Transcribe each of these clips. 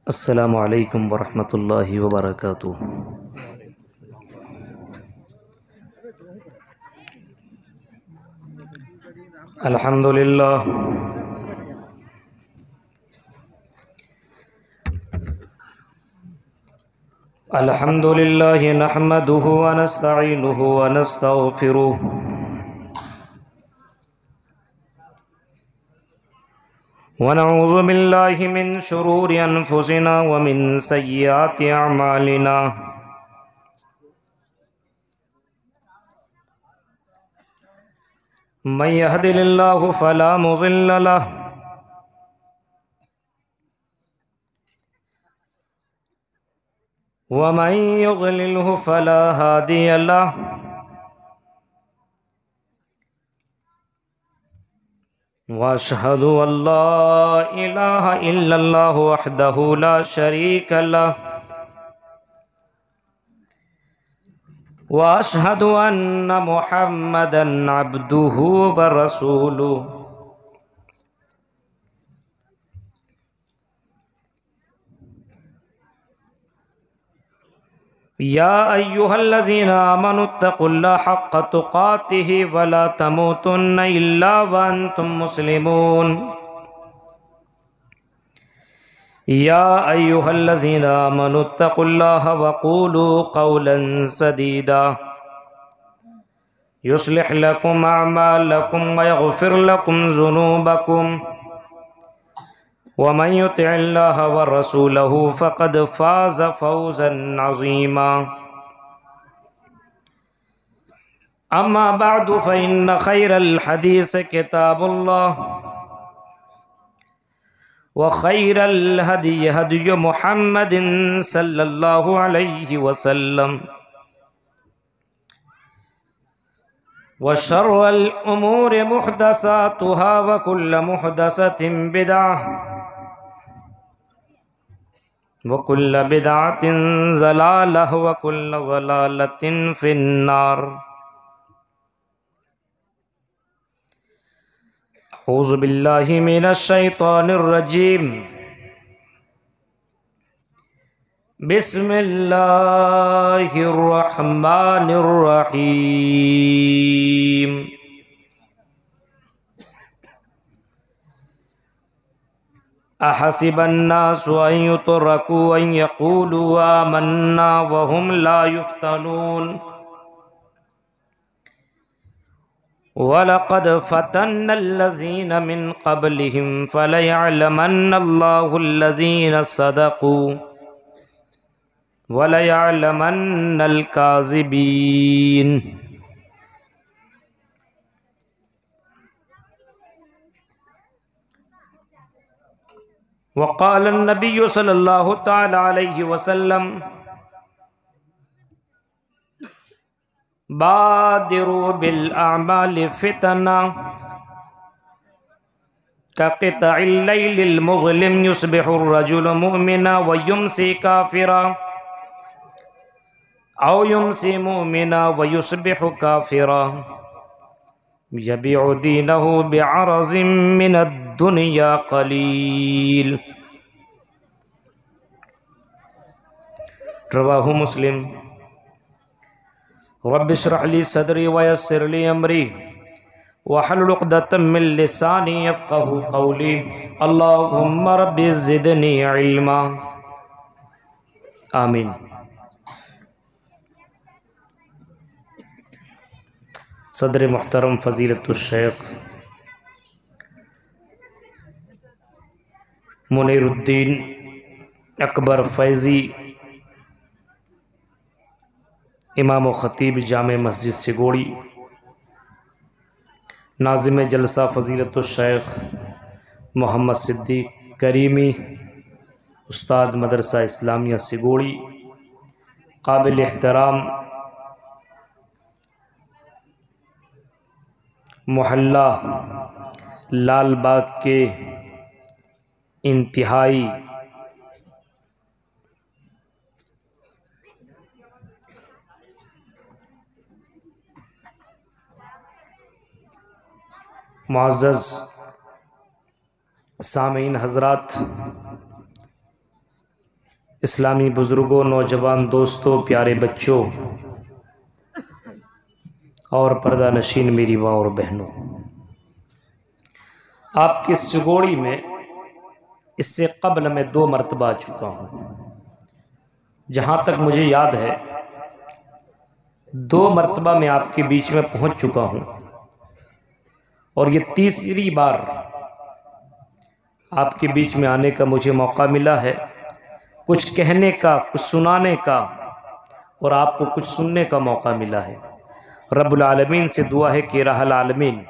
अस्सलामु अलैकुम वरहमतुल्लाहि वबरकातुहू। अल्हम्दुलिल्लाह अल्हम्दुलिल्लाहि नहमदुहु व नस्तईनुहु व नस्तगफिरुहु व नऊज़ु बिल्लाहि मिन शुरूरि अनफुसिना व मिन सय्यिआति अअमालिना। मन यहदिल्लाहु फला मुज़िल्ल लहु व मन युज़लिल्हु फला हादिय लहु। व अशहदु अल्ला इलाहा इल्लल्लाहु वहदहु ला शरीक लहु व अशहदु अन्ना मुहम्मदन अब्दुहु व रसूलुहु। या अय्युहल्लज़ीना आमनुत्तक़ुल्लाह हक़्क़ तुक़ातिहि व ला तमूतुन्न इल्ला व अंतुम मुस्लिमून। या अय्युहल्लज़ीना आमनुत्तक़ुल्लाह व क़ूलू क़ौलन सदीदा युस्लिह लकुम अअमालकुम व यग़फ़िर लकुम ज़ुनूबकुम व मन युतिइल्लाह व रसूलहु फ़क़द फ़ाज़ फ़ौज़न अज़ीमा। अम्मा बअदु फ़इन्न ख़ैरल हदीस किताबुल्लाह व ख़ैरल हदयि हदयु मुहम्मदिन सल्लल्लाहु अलैहि वसल्लम व शर्रल उमूरि मुहदसातुहा व कुल्लु मुहदसतिन बिदअह व कुल्लु बिदअतिन ज़लालह व कुल्लु ज़लालतिन फ़िन्नार। औज़ु बिल्लाहि मिनश शैतानिर रजीम। बिस्मिल्लाहिर रहमानिर रहीम। अहसिबन नासु अन युतरकू अन यक़ूलू आमन्ना व हुम ला युफ्तनून वलक़द फ़तन्नल्लज़ीना मिन क़ब्लिहिम फ़लयअलमन्नल्लाहुल्लज़ीना सदक़ू वलयअलमन्नल काज़िबीन। वक़ाल नबिय्यु सल्लल्लाहु तआला अलैहि वसल्लम बादिरू बिल अअमालि फ़ितना कक़ितइल लैलिल मुज़लिम युस्बिहुर रजुलु मुअमिना व युमसी काफ़िरा औ युमसी मुअमिना व युस्बिहु काफ़िरा यबीउ दीनहु बिअरज़िम मिनद दुनिया क़लील। रवाहु मुस्लिम। रब्बिश्रह ली सदरी व यस्सिर ली अमरी वहलुल उक़दतम मिन लिसानी यफ़क़हू क़ौली। अल्लाहुम्मा रब्बि ज़िदनी इल्मा। आमीन। सदर मुहतरम फ़ज़ीलतुश शेख मुनीरुद्दीन अकबर फ़ैज़ी इमाम व ख़तीब जामे मस्जिद सिगोड़ी, नाज़िम जलसा फ़ज़ीलतुश शेख मोहम्मद सिद्दीक़ करीमी, उस्ताद मदरसा इस्लामिया सिगोड़ी, काबिल एहतराम मोहल्ला लालबाग के इंतहाई मुअज़्ज़ज़ सामीन हज़रात, इस्लामी बुज़ुर्गों, नौजवान दोस्तों, प्यारे बच्चों और पर्दा नशीन मेरी माँ और बहनों, आपकी सिगोड़ी में इससे कबल मैं 2 मरतबा आ चुका हूँ। जहाँ तक मुझे याद है 2 मरतबा मैं आपके बीच में पहुँच चुका हूँ और ये तीसरी बार आपके बीच में आने का मुझे मौका मिला है, कुछ कहने का, कुछ सुनाने का और आपको कुछ सुनने का मौका मिला है। रब्बुल आलमीन से दुआ है कि रहल आलमीन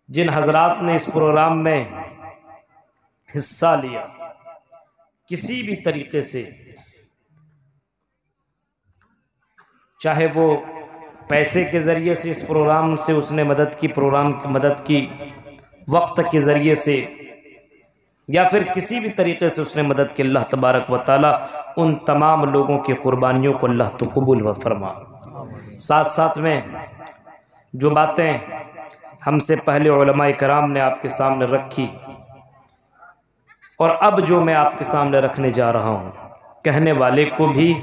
जिन हजरात ने इस प्रोग्राम में हिस्सा लिया, किसी भी तरीके से, चाहे वो पैसे के ज़रिए से इस प्रोग्राम से उसने मदद की, प्रोग्राम की मदद की, वक्त के ज़रिए से, या फिर किसी भी तरीके से उसने मदद की, अल्लाह तबारक व ताला उन तमाम लोगों की कुर्बानियों को अल्लाह तो कबूल व फरमा। साथ साथ में जो बातें हमसे पहले उलमाए कराम ने आपके सामने रखी और अब जो मैं आपके सामने रखने जा रहा हूँ, कहने वाले को भी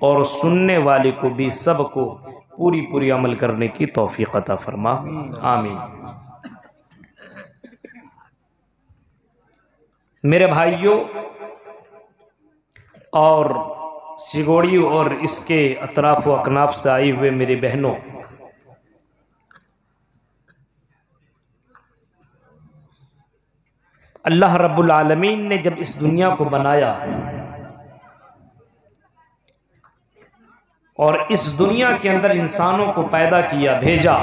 और सुनने वाले को भी, सबको पूरी पूरी अमल करने की तौफीक अता फरमा, आमीन। मेरे भाइयों और सिगोड़ी और इसके अतराफ व अकनाफ से आई हुए मेरे बहनों, अल्लाह रब्बुल आलमीन ने जब इस दुनिया को बनाया और इस दुनिया के अंदर इंसानों को पैदा किया, भेजा,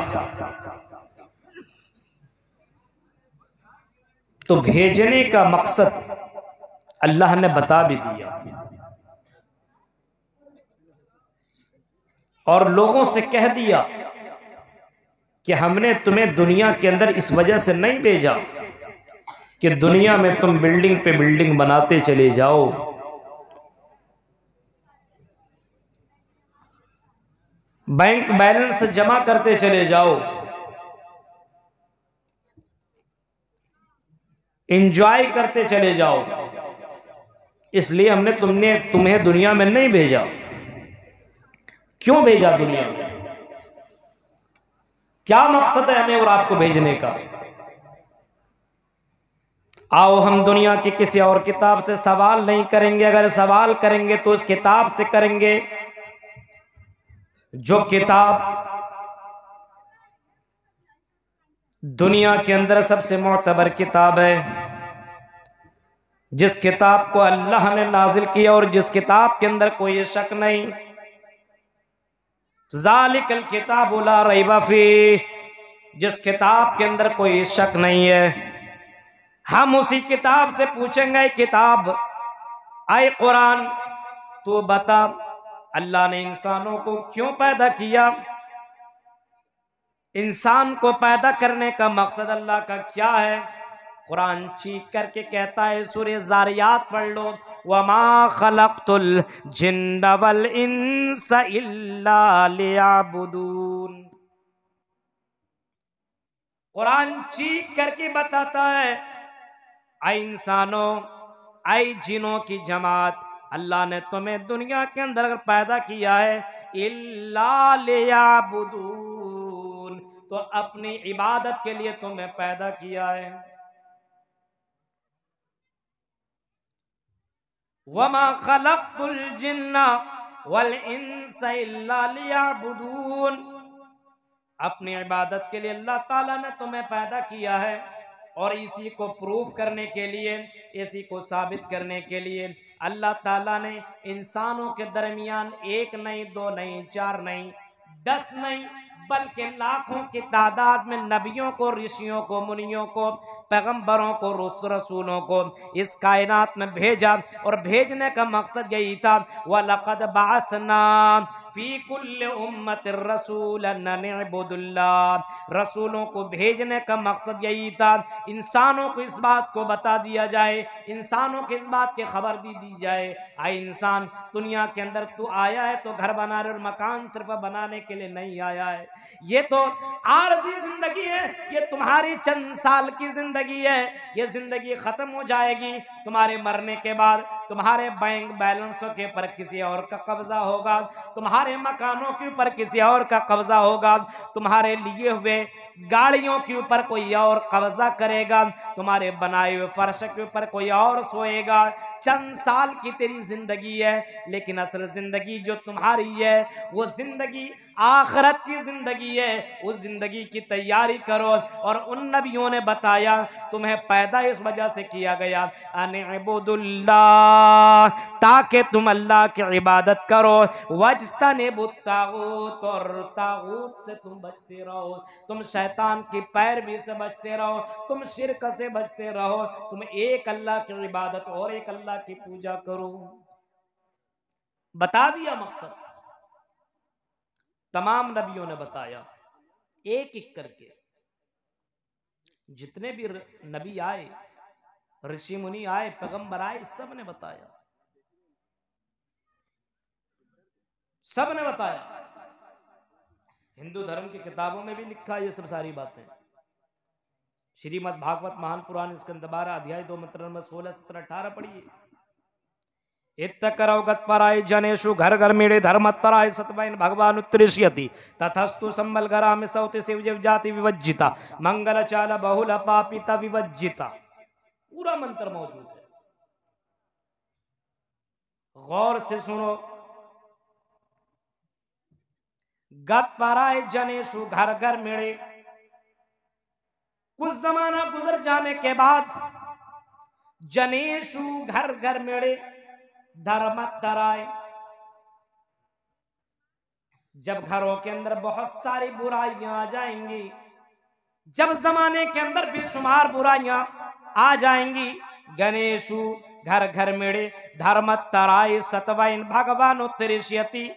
तो भेजने का मकसद अल्लाह ने बता भी दिया और लोगों से कह दिया कि हमने तुम्हें दुनिया के अंदर इस वजह से नहीं भेजा कि दुनिया में तुम बिल्डिंग पे बिल्डिंग बनाते चले जाओ, बैंक बैलेंस जमा करते चले जाओ, एंजॉय करते चले जाओ, इसलिए हमने तुम्हें दुनिया में नहीं भेजा। क्यों भेजा दुनिया में? क्या मकसद है हमें और आपको भेजने का? आओ हम दुनिया की किसी और किताब से सवाल नहीं करेंगे, अगर सवाल करेंगे तो उस किताब से करेंगे जो किताब दुनिया के अंदर सबसे मोतबर किताब है, जिस किताब को अल्लाह ने नाजिल किया और जिस किताब के अंदर कोई शक नहीं, ज़ालिकल किताबु ला रैब फीह, जिस किताब के अंदर कोई शक नहीं है। हम उसी किताब से पूछेंगे, किताब आए कुरान, तो बता अल्लाह ने इंसानों को क्यों पैदा किया, इंसान को पैदा करने का मकसद अल्लाह का क्या है? कुरान चीख करके कहता है, सूरह ज़ारियात पढ़ लो, वमा खलक़तुल जिन्ना वल इंसा इल्ला लियअबुदून। कुरान चीख करके बताता है, ऐ इंसानों, ऐ जिनों की जमात, अल्लाह ने तुम्हें दुनिया के अंदर अगर पैदा किया है इल्ला लियअबुदून, तो अपनी इबादत के लिए तुम्हें पैदा किया है। वमा खलक़तुल जिन्ना वल इंसा इल्ला लियअबुदून, अपनी इबादत के लिए अल्लाह ताला ने तुम्हें पैदा किया है और इसी को प्रूफ करने के लिए, इसी को साबित करने के लिए अल्लाह ताला ने इंसानों के दरमियान 1 नहीं, 2 नहीं, 4 नहीं, 10 नहीं, बल्कि लाखों की तादाद में नबियों को, ऋषियों को, मुनियों को, पैगंबरों को, रसूलों को इस कायनात में भेजा और भेजने का मकसद यही था, वलक़द बअसना फी कुल्लि उम्मतिर रसूलन अन इअ्बुदुल्लाह, रसूलों को भेजने का मकसद यही था, इंसानों को इस बात को बता दिया जाए, इंसानों को इस बात की खबर दी जाए, आए इंसान, दुनिया के अंदर तू आया है तो घर बना रहे और मकान सिर्फ बनाने के लिए नहीं आया है, ये तो आरज़ी जिंदगी है, ये तुम्हारी चंद साल की जिंदगी है, ये जिंदगी खत्म हो जाएगी, तुम्हारे मरने के बाद तुम्हारे बैंक बैलेंसों के ऊपर किसी और का कब्जा होगा, तुम्हारे मकानों के ऊपर किसी और का कब्जा होगा, तुम्हारे लिए हुए गाड़ियों के ऊपर कोई और कब्जा करेगा, तुम्हारे बनाए हुए फर्श के ऊपर कोई और सोएगा। चंद साल की तेरी जिंदगी है, लेकिन असल जिंदगी जो तुम्हारी है वो जिंदगी आखिरत की जिंदगी है। उस जिंदगी की तैयारी करो। और उन नबियों ने बताया तुम्हें पैदा इस वजह से किया गया अनिबुदुल्लाह, ताकि तुम अल्लाह की इबादत करो, वज्तनिबुत तागूत, और तागूत से तुम बचते रहो, तुम शैतान की पैरवी से बचते रहो, तुम शिरक से बचते रहो, तुम एक अल्लाह की इबादत और एक अल्लाह की पूजा करो। बता दिया मकसद, तमाम नबियों ने बताया एक एक करके। जितने भी नबी आए, ऋषि मुनि आए, पैगंबर आए, सब ने बताया, सब ने बताया। हिंदू धर्म की किताबों में भी लिखा है ये सब सारी बातें। श्रीमद् भागवत महान पुराण स्कंद 12 अध्याय 2 मंत्र नंबर 16, 17, 18 पढ़िए। इत्तकरौगत पराय जनेषु घर घर मेड़े धर्मत्तराय सतवैन भगवान उत्तरिष्यति तथस्तु संबलगरा में सौते शिव जीव जाति विवज्जिता मंगल चाल बहुल पापिता विवज्जिता। पूरा मंत्र मौजूद है, गौर से सुनो। गत पराय जनेषु घर घर मेड़े, कुछ जमाना गुजर जाने के बाद जनेषु घर घर मेड़े धर्मत्तराय, जब घरों के अंदर बहुत सारी बुराइयां आ जाएंगी, जब जमाने के अंदर बेशुमार बुराइयां आ जाएंगी, गणेशु घर घर मेड़े धर्मत्तराय सतवैन भगवान उत्तरिष्यति,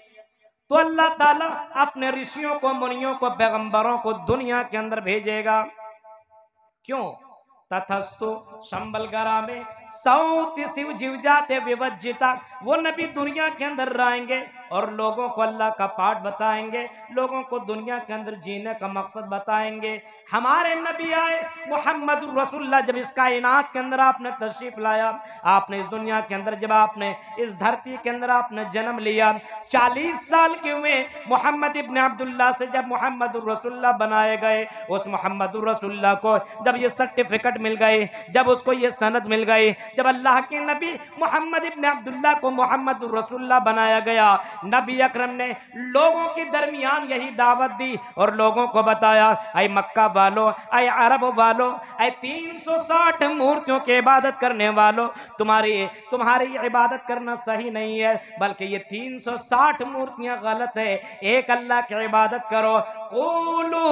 तो अल्लाह ताला अपने ऋषियों को, मुनियों को, पैगंबरों को दुनिया के अंदर भेजेगा। क्यों? तथस्तु संबलगरा में सौत शिव जीव जाते विवज्जिता, वो नबी दुनिया के अंदर रहेंगे और लोगों को अल्लाह का पाठ बताएंगे, लोगों को दुनिया के अंदर जीने का मकसद बताएंगे। हमारे नबी आए मोहम्मद रसूलुल्लाह, जब इस कायनात के अंदर आपने तशरीफ लाया, आपने इस दुनिया के अंदर, जब आपने इस धरती के अंदर आपने जन्म लिया, 40 साल के हुए मोहम्मद इब्न अब्दुल्लाह से जब मोहम्मद रसूलुल्लाह बनाए गए, उस मोहम्मद रसूलुल्लाह को जब ये सर्टिफिकेट मिल गए, जब उसको ये सनद मिल गई, जब अल्लाह के नबी मोहम्मद इब्न अब्दुल्लाह को मोहम्मद रसूलुल्लाह बनाया गया, नबी अकरम ने लोगों के दरमियान यही दावत दी और लोगों को बताया, ऐ मक्का वालों, ऐ अरब वालों, ऐ 360 मूर्तियों की इबादत करने वालों, तुम्हारी इबादत करना सही नहीं है, बल्कि ये 360 मूर्तियां गलत है। एक अल्लाह की इबादत करो। क़ूलू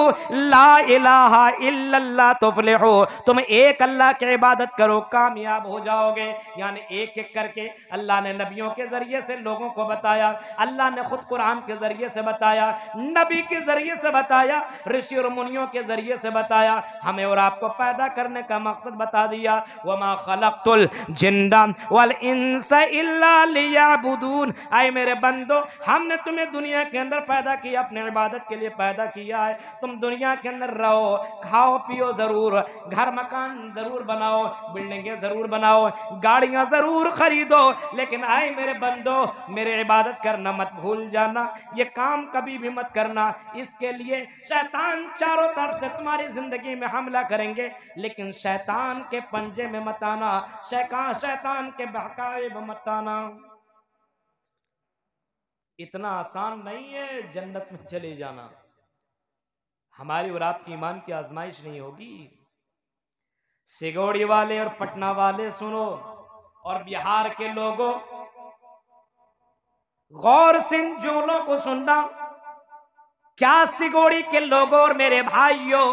ला इलाहा इल्लल्लाह तुफ्लिहू, तुम एक अल्लाह की इबादत करो, कामयाब हो जाओगे। यानी एक एक करके अल्लाह ने नबियों के जरिए से लोगों को बताया, अल्लाह ने खुद कुरान के जरिए से बताया, नबी के जरिए से बताया, ऋषि और मुनियों के जरिए से बताया, हमें और आपको पैदा करने का मकसद बता दिया। वमा खलक़तुल जिन्ना वल इंसा इल्ला लियअबुदून, आए मेरे बंदो, हमने तुम्हें दुनिया के अंदर पैदा किया, अपनी इबादत के लिए पैदा किया है। तुम दुनिया के अंदर रहो, खाओ पियो जरूर, घर मकान जरूर बनाओ, बिल्डिंगें जरूर बनाओ, गाड़ियां जरूर खरीदो, लेकिन आए मेरे बंदो, मेरे इबादत करना मत भूल जाना, ये काम कभी भी मत करना। इसके लिए शैतान चारों तरफ से तुम्हारी जिंदगी में हमला करेंगे, लेकिन शैतान के पंजे में मत आना, शैतान के बहकावे में मत आना। इतना आसान नहीं है जन्नत में चले जाना। हमारी और आपकी ईमान की आजमाइश नहीं होगी। सिगोड़ी वाले और पटना वाले सुनो, और बिहार के लोगों गौर से इन जुमलों को सुनना। क्या सिगोड़ी के लोगों और मेरे भाइयों,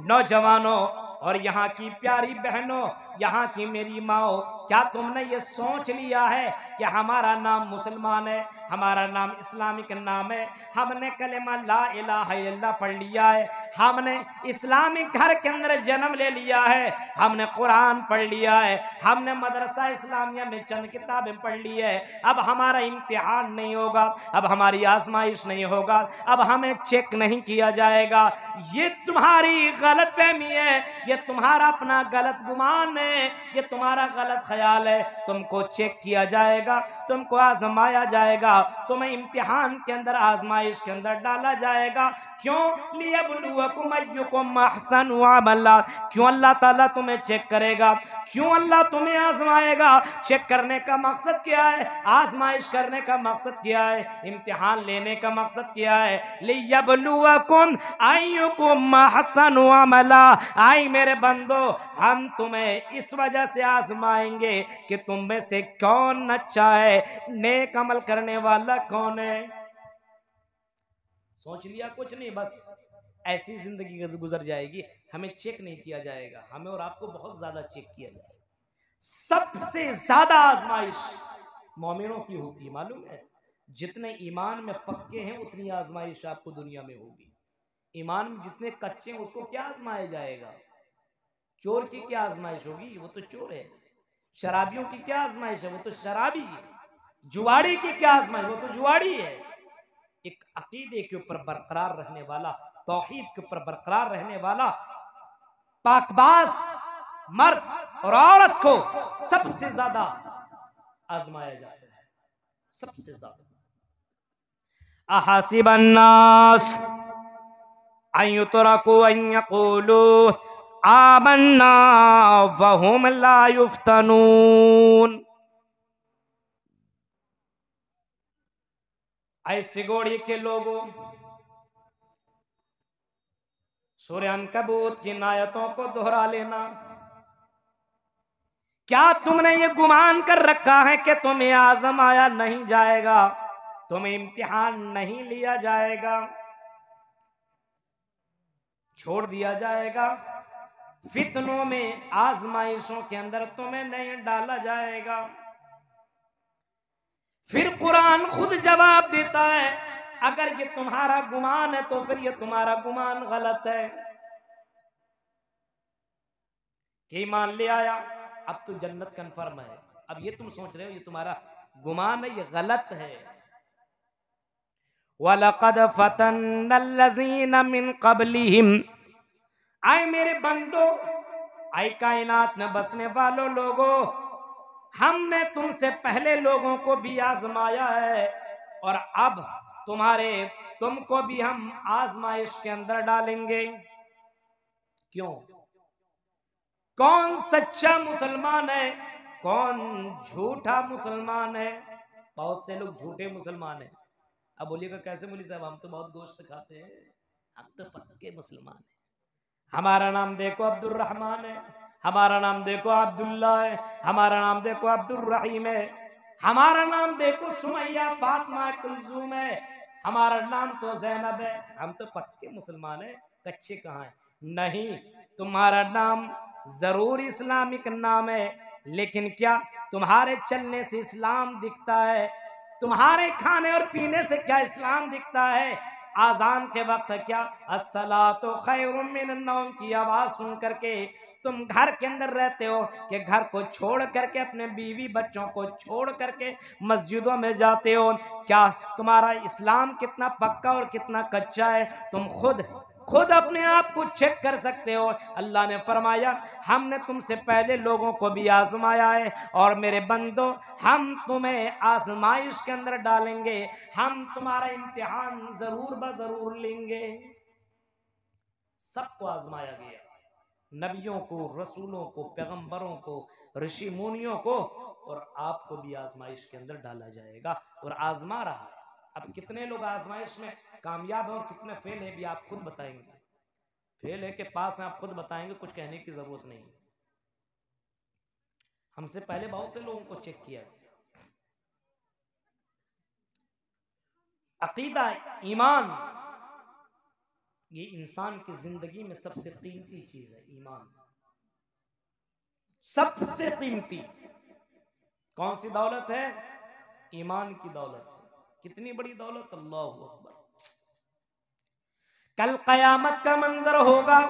नौजवानों और यहाँ की प्यारी बहनों, यहाँ की मेरी माओ, क्या तुमने ये सोच लिया है कि हमारा नाम मुसलमान है, हमारा नाम इस्लामिक नाम है, हमने कलेमा ला इलाहा इल्लल्लाह पढ़ लिया है, हमने इस्लामिक घर के अंदर जन्म ले लिया है, हमने कुरान पढ़ लिया है, हमने मदरसा इस्लामिया में चंद किताबें पढ़ ली है, अब हमारा इम्तिहान नहीं होगा, अब हमारी आजमाइश नहीं होगा, अब हमें चेक नहीं किया जाएगा। ये तुम्हारी गलत फहमी है, ये तुम्हारा अपना गलत गुमान है। है, ये तुम्हारा गलत ख्याल है। तुमको चेक किया जाएगा, तुमको आजमाया जाएगा, तुम्हें इम्तिहान के अंदर, आजमाइश के अंदर डाला जाएगा। क्यों? लियब्लुवकुम अय्युकुम अहसनु अमला। क्यों अल्लाह ताला तुम्हें चेक करेगा? क्यों अल्लाह तुम्हें आजमाएगा? चेक करने का मकसद क्या है? आजमाइश करने का मकसद क्या है? इम्तिहान लेने का मकसद क्या है? लियब्लुवकुम अय्युकुम अहसनु अमला। आई मेरे बंदो, हम तुम्हें इस वजह से आजमाएंगे कि तुम में से कौन अच्छा है, नेक अमल करने वाला कौन है। सोच लिया कुछ नहीं, बस ऐसी जिंदगी गुजर जाएगी, हमें चेक नहीं किया जाएगा। हमें और आपको बहुत ज्यादा चेक किया जाएगा। सबसे ज्यादा आजमाइश मोमिनों की होती है, मालूम है? जितने ईमान में पक्के हैं उतनी आजमाइश आपको दुनिया में होगी। ईमान में जितने कच्चे हैं उसको क्या आजमाया जाएगा? चोर की क्या आजमाइश होगी? वो तो चोर है। शराबियों की क्या आजमाइश है? वो तो शराबी है। जुआड़ी की क्या आजमाइश? वो तो जुआड़ी है। एक अकीदे के ऊपर बरकरार रहने वाला, तौहीद के ऊपर बरकरार रहने वाला पाकबाज मर्द और औरत को सबसे ज्यादा आजमाया जाता है, सबसे ज्यादा। अहसिबन्नास अन युतरकू अन यक़ूलू आमन्ना वहुम ला युफ्तनून। ऐसी गोड़ी के लोगों, सूरह अनकबूत की आयतों को दोहरा लेना। क्या तुमने ये गुमान कर रखा है कि तुम्हें आजमाया नहीं जाएगा, तुम्हें इम्तिहान नहीं लिया जाएगा, छोड़ दिया जाएगा, फितनों में, आजमाइशों के अंदर तुम्हें नहीं डाला जाएगा? फिर कुरान खुद जवाब देता है, अगर ये तुम्हारा गुमान है तो फिर ये तुम्हारा गुमान गलत है। कि ईमान ले आया, अब तो जन्नत कन्फर्म है। अब ये तुम सोच रहे हो ये तुम्हारा गुमान है, ये गलत है। वलक़द फ़तन्नल्लज़ीना मिन क़ब्लिहिम। आए मेरे बंदो, आए कायनात में बसने वालों लोगों, हमने तुमसे पहले लोगों को भी आजमाया है और अब तुमको भी हम आजमाइश के अंदर डालेंगे। क्यों? कौन सच्चा मुसलमान है, कौन झूठा मुसलमान है? बहुत से लोग झूठे मुसलमान हैं। अब बोलिएगा कैसे मौलवी साहब, हम तो बहुत गोश्त खाते हैं, हम तो पक्के मुसलमान हैं। हमारा नाम देखो अब्दुल रहमान है, हमारा नाम देखो अब्दुल्ला है, हमारा नाम देखो अब्दुल रहीम है, हमारा नाम देखो सुमैया, फातिमा, कुलसूम है, हमारा नाम तो ज़ैनब है। हम तो पक्के मुसलमान हैं, कच्चे कहाँ हैं? नहीं, तुम्हारा नाम जरूर इस्लामिक नाम है, लेकिन क्या तुम्हारे चलने से इस्लाम दिखता है? तुम्हारे खाने और पीने से क्या इस्लाम दिखता है? आजान के वक्त क्या अस्सलातु खैरुम मिनन नौम की आवाज सुन करके तुम घर के अंदर रहते हो कि घर को छोड़ करके, अपने बीवी बच्चों को छोड़ करके मस्जिदों में जाते हो? क्या तुम्हारा इस्लाम कितना पक्का और कितना कच्चा है तुम खुद अपने आप को चेक कर सकते हो। अल्लाह ने फरमाया हमने तुमसे पहले लोगों को भी आजमाया है और मेरे बंदो हम तुम्हें आजमाइश के अंदर डालेंगे, हम तुम्हारा इम्तिहान जरूर बजरूर लेंगे। सबको आजमाया गया, नबियों को, रसूलों को, पैगंबरों को, ऋषि मुनियों को, और आपको भी आजमाइश के अंदर डाला जाएगा और आजमा रहा है। अब कितने लोग आजमाइश में कामयाब हैं और कितने फेल है भी आप खुद बताएंगे। फेल है के पास हैं, आप खुद बताएंगे, कुछ कहने की जरूरत नहीं। हमसे पहले बहुत से लोगों को चेक किया गया। अकीदा, ईमान, ये इंसान की जिंदगी में सबसे कीमती चीज है। ईमान सबसे कीमती कौन सी दौलत है? ईमान की दौलत है। कितनी बड़ी दौलत, अल्लाहु अकबर। कल कयामत का मंजर होगा,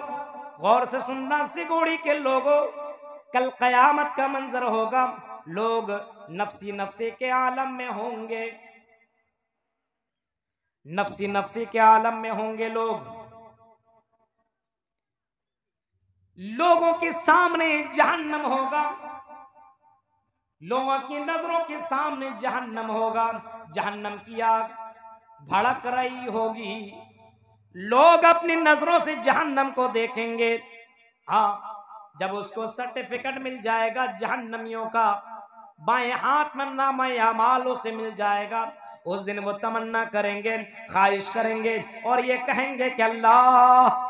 गौर से सुनना सिगोड़ी के लोगों, कल कयामत का मंजर होगा, लोग नफ्सी नफ्सी के आलम में होंगे, नफ्सी नफ्सी के आलम में होंगे लोग। लोगों के सामने जहन्नम होगा, लोगों की नजरों के सामने जहन्नम होगा, जहन्नम की आग भड़क रही होगी, लोग अपनी नजरों से जहन्नम को देखेंगे। हाँ, जब उसको सर्टिफिकेट मिल जाएगा जहन्नमियों का, बाएं हाथ में नामा अमालों से मिल जाएगा, उस दिन वो तमन्ना करेंगे, ख्वाहिश करेंगे और ये कहेंगे कि अल्लाह,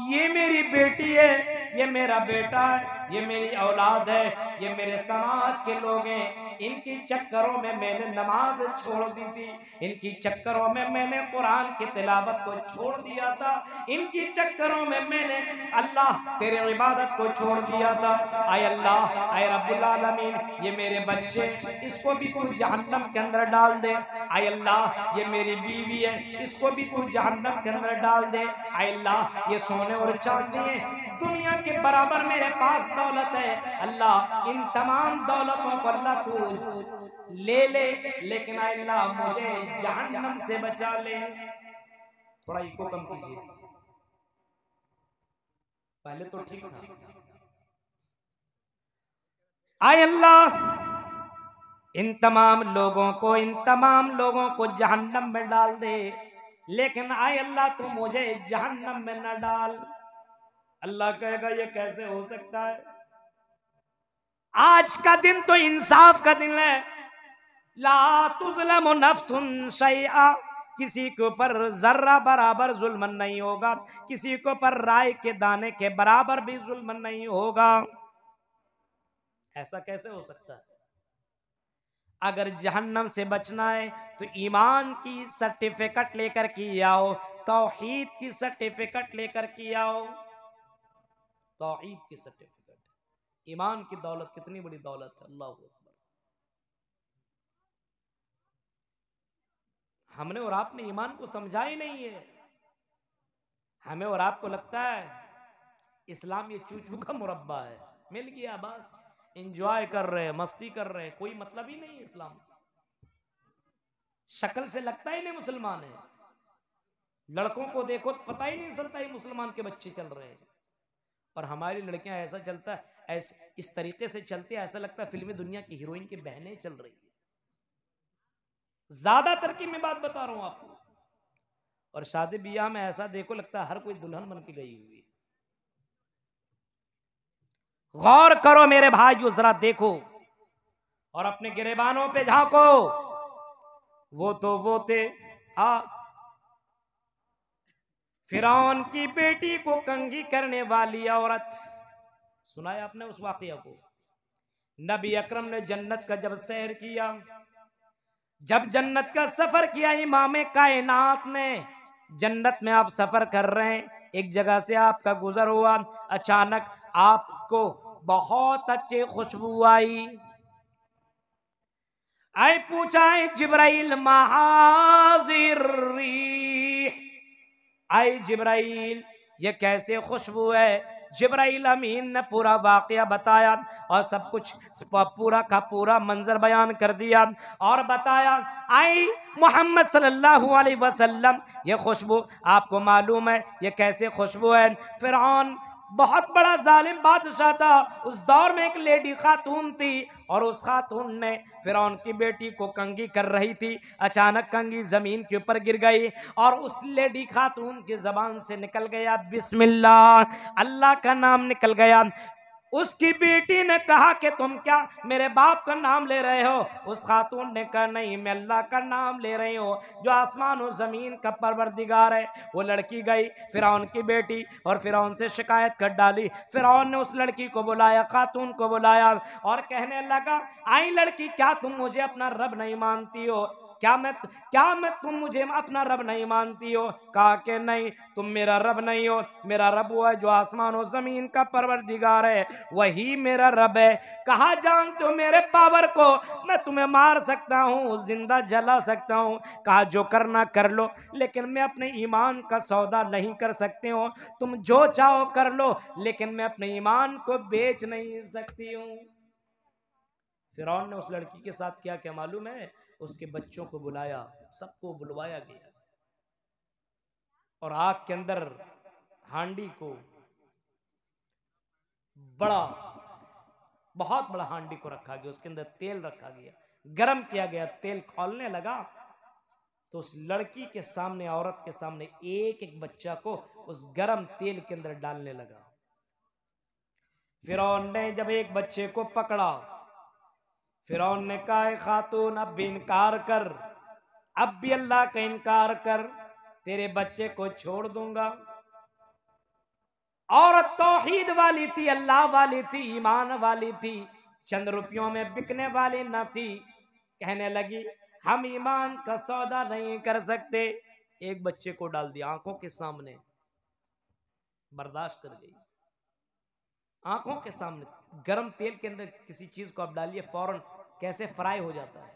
ये मेरी बेटी है, ये मेरा बेटा है, ये मेरी औलाद है, ये मेरे समाज के लोग हैं, इनकी चक्करों में मैंने नमाज छोड़ दी थी, इनकी चक्करों में मैंने कुरान की तिलावत को छोड़ दिया था, इनकी चक्करों में मैंने अल्लाह तेरे इबादत को छोड़ दिया था। आय अल्लाह, आय रब्बुल आलमीन, ये मेरे बच्चे, इसको भी तू जहन्नम के अंदर डाल दे। आय अल्लाह, ये मेरी बीवी है, इसको भी तू जहन्नम के अंदर डाल दे। आय अल्लाह, ये सोने और चांदी है, दुनिया के बराबर मेरे पास दौलत है, अल्लाह इन तमाम दौलतों को अल्लाह तू ले ले, लेकिन अल्लाह मुझे जहन्नम से बचा ले। थोड़ा इको कम कीजिए, पहले तो ठीक था। आय अल्लाह, इन तमाम लोगों को जहन्नम में डाल दे, लेकिन आय अल्लाह तू मुझे जहन्नम में न डाल। अल्लाह कहेगा ये कैसे हो सकता है? आज का दिन तो इंसाफ का दिन है। ला तुज़लमु नफ्सुन शैआ, किसी के ऊपर जर्रा बराबर जुल्म नहीं होगा, किसी के ऊपर राय के दाने के बराबर भी जुल्म नहीं होगा। ऐसा कैसे हो सकता है? अगर जहन्नम से बचना है तो ईमान की सर्टिफिकेट लेकर के आओ, तौहीद की सर्टिफिकेट लेकर के आओ। तौहीद की सर्टिफिकेट, ईमान की दौलत कितनी बड़ी दौलत है, अल्लाह अकबर। हमने और आपने ईमान को समझा ही नहीं है। हमें और आपको लगता है इस्लाम ये चूचू का मुरब्बा है, मिल गया बस, एंजॉय कर रहे हैं, मस्ती कर रहे हैं, कोई मतलब ही नहीं इस्लाम से। शक्ल से लगता ही नहीं मुसलमान है, लड़कों को देखो तो पता ही नहीं चलता ये मुसलमान के बच्चे चल रहे हैं, और हमारी लड़कियां ऐसा चलता है, ऐसे इस तरीके से चलते हैं, ऐसा लगता है फिल्मी दुनिया की हीरोइन की बहनें चल रही है। ज्यादातर की मैं बात बता रहा हूं आपको। और शादी ब्याह में ऐसा देखो लगता है हर कोई दुल्हन बन के गई हुई है। गौर करो मेरे भाइयों, जरा देखो और अपने गिरेबानों पे झांको। वो तो वो थे, फिरौन की बेटी को कंघी करने वाली औरत, सुना है आपने उस वाकया को? नबी अकरम ने जन्नत का जब सैर किया, जब जन्नत का सफर किया इमाम कायनात ने, जन्नत में आप सफर कर रहे हैं, एक जगह से आपका गुजर हुआ, अचानक आपको बहुत अच्छी खुशबू आई। आए पूछा है जिब्राइल महाजिर, आए जिब्राइल ये कैसे खुशबू है? जिब्राइल अमीन ने पूरा वाकया बताया और सब कुछ पूरा का पूरा मंजर बयान कर दिया और बताया, आई मोहम्मद सल्लल्लाहु अलैहि वसल्लम ये खुशबू आपको मालूम है ये कैसे खुशबू है? फिरौन बहुत बड़ा जालिम बादशाह था, उस दौर में एक लेडी खातून थी और उस खातून ने फिरौन की बेटी को कंघी कर रही थी, अचानक कंघी जमीन के ऊपर गिर गई और उस लेडी खातून की जबान से निकल गया बिस्मिल्लाह, अल्लाह का नाम निकल गया। उसकी बेटी ने कहा कि तुम क्या मेरे बाप का नाम ले रहे हो? उस खातून ने कहा नहीं, मैं अल्लाह का नाम ले रही हूँ जो आसमान और जमीन का परवरदिगार है। वो लड़की गई फिरौन की बेटी और फिरौन से शिकायत कर डाली। फिरौन ने उस लड़की को बुलाया, खातून को बुलाया और कहने लगा, आई लड़की, क्या तुम मुझे अपना रब नहीं मानती हो? क्या मैं तुम मुझे अपना रब नहीं मानती हो? कहा कि नहीं, तुम मेरा रब नहीं हो, मेरा रब वो है जो आसमान और जमीन का परवरदिगार है, वही मेरा रब है। कहा जानते हो मेरे पावर को, मैं तुम्हें मार सकता हूँ, जिंदा जला सकता हूँ। कहा जो करना कर लो, लेकिन मैं अपने ईमान का सौदा नहीं कर सकती हूँ। तुम जो चाहो कर लो, लेकिन मैं अपने ईमान को बेच नहीं सकती हूँ। फिरौन ने उस लड़की के साथ क्या क्या मालूम है? उसके बच्चों को बुलाया, सबको बुलवाया गया और आग के अंदर हांडी को बड़ा बहुत बड़ा हांडी को रखा गया, उसके अंदर तेल रखा गया, गर्म किया गया, तेल खौलने लगा तो उस लड़की के सामने, औरत के सामने एक एक बच्चा को उस गर्म तेल के अंदर डालने लगा। फिरौन ने जब एक बच्चे को पकड़ा, फिरौन ने कहा खातून अब भी इनकार कर, अब भी अल्लाह का इनकार कर, तेरे बच्चे को छोड़ दूंगा। औरत तौहीद वाली थी, अल्लाह वाली थी, ईमान वाली थी, चंद रुपयों में बिकने वाली न थी। कहने लगी हम ईमान का सौदा नहीं कर सकते। एक बच्चे को डाल दिया आंखों के सामने, बर्दाश्त कर गई। आंखों के सामने गरम तेल के अंदर किसी चीज को आप डालिए, फौरन कैसे फ्राई हो जाता है।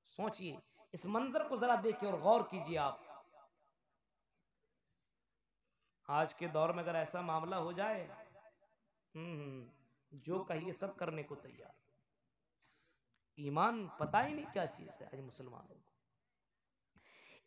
सोचिए, इस मंजर को जरा देखिए और गौर कीजिए आप। आज के दौर में अगर ऐसा मामला हो जाए, जो कहिए सब करने को तैयार। ईमान पता ही नहीं क्या चीज है आज मुसलमानों को।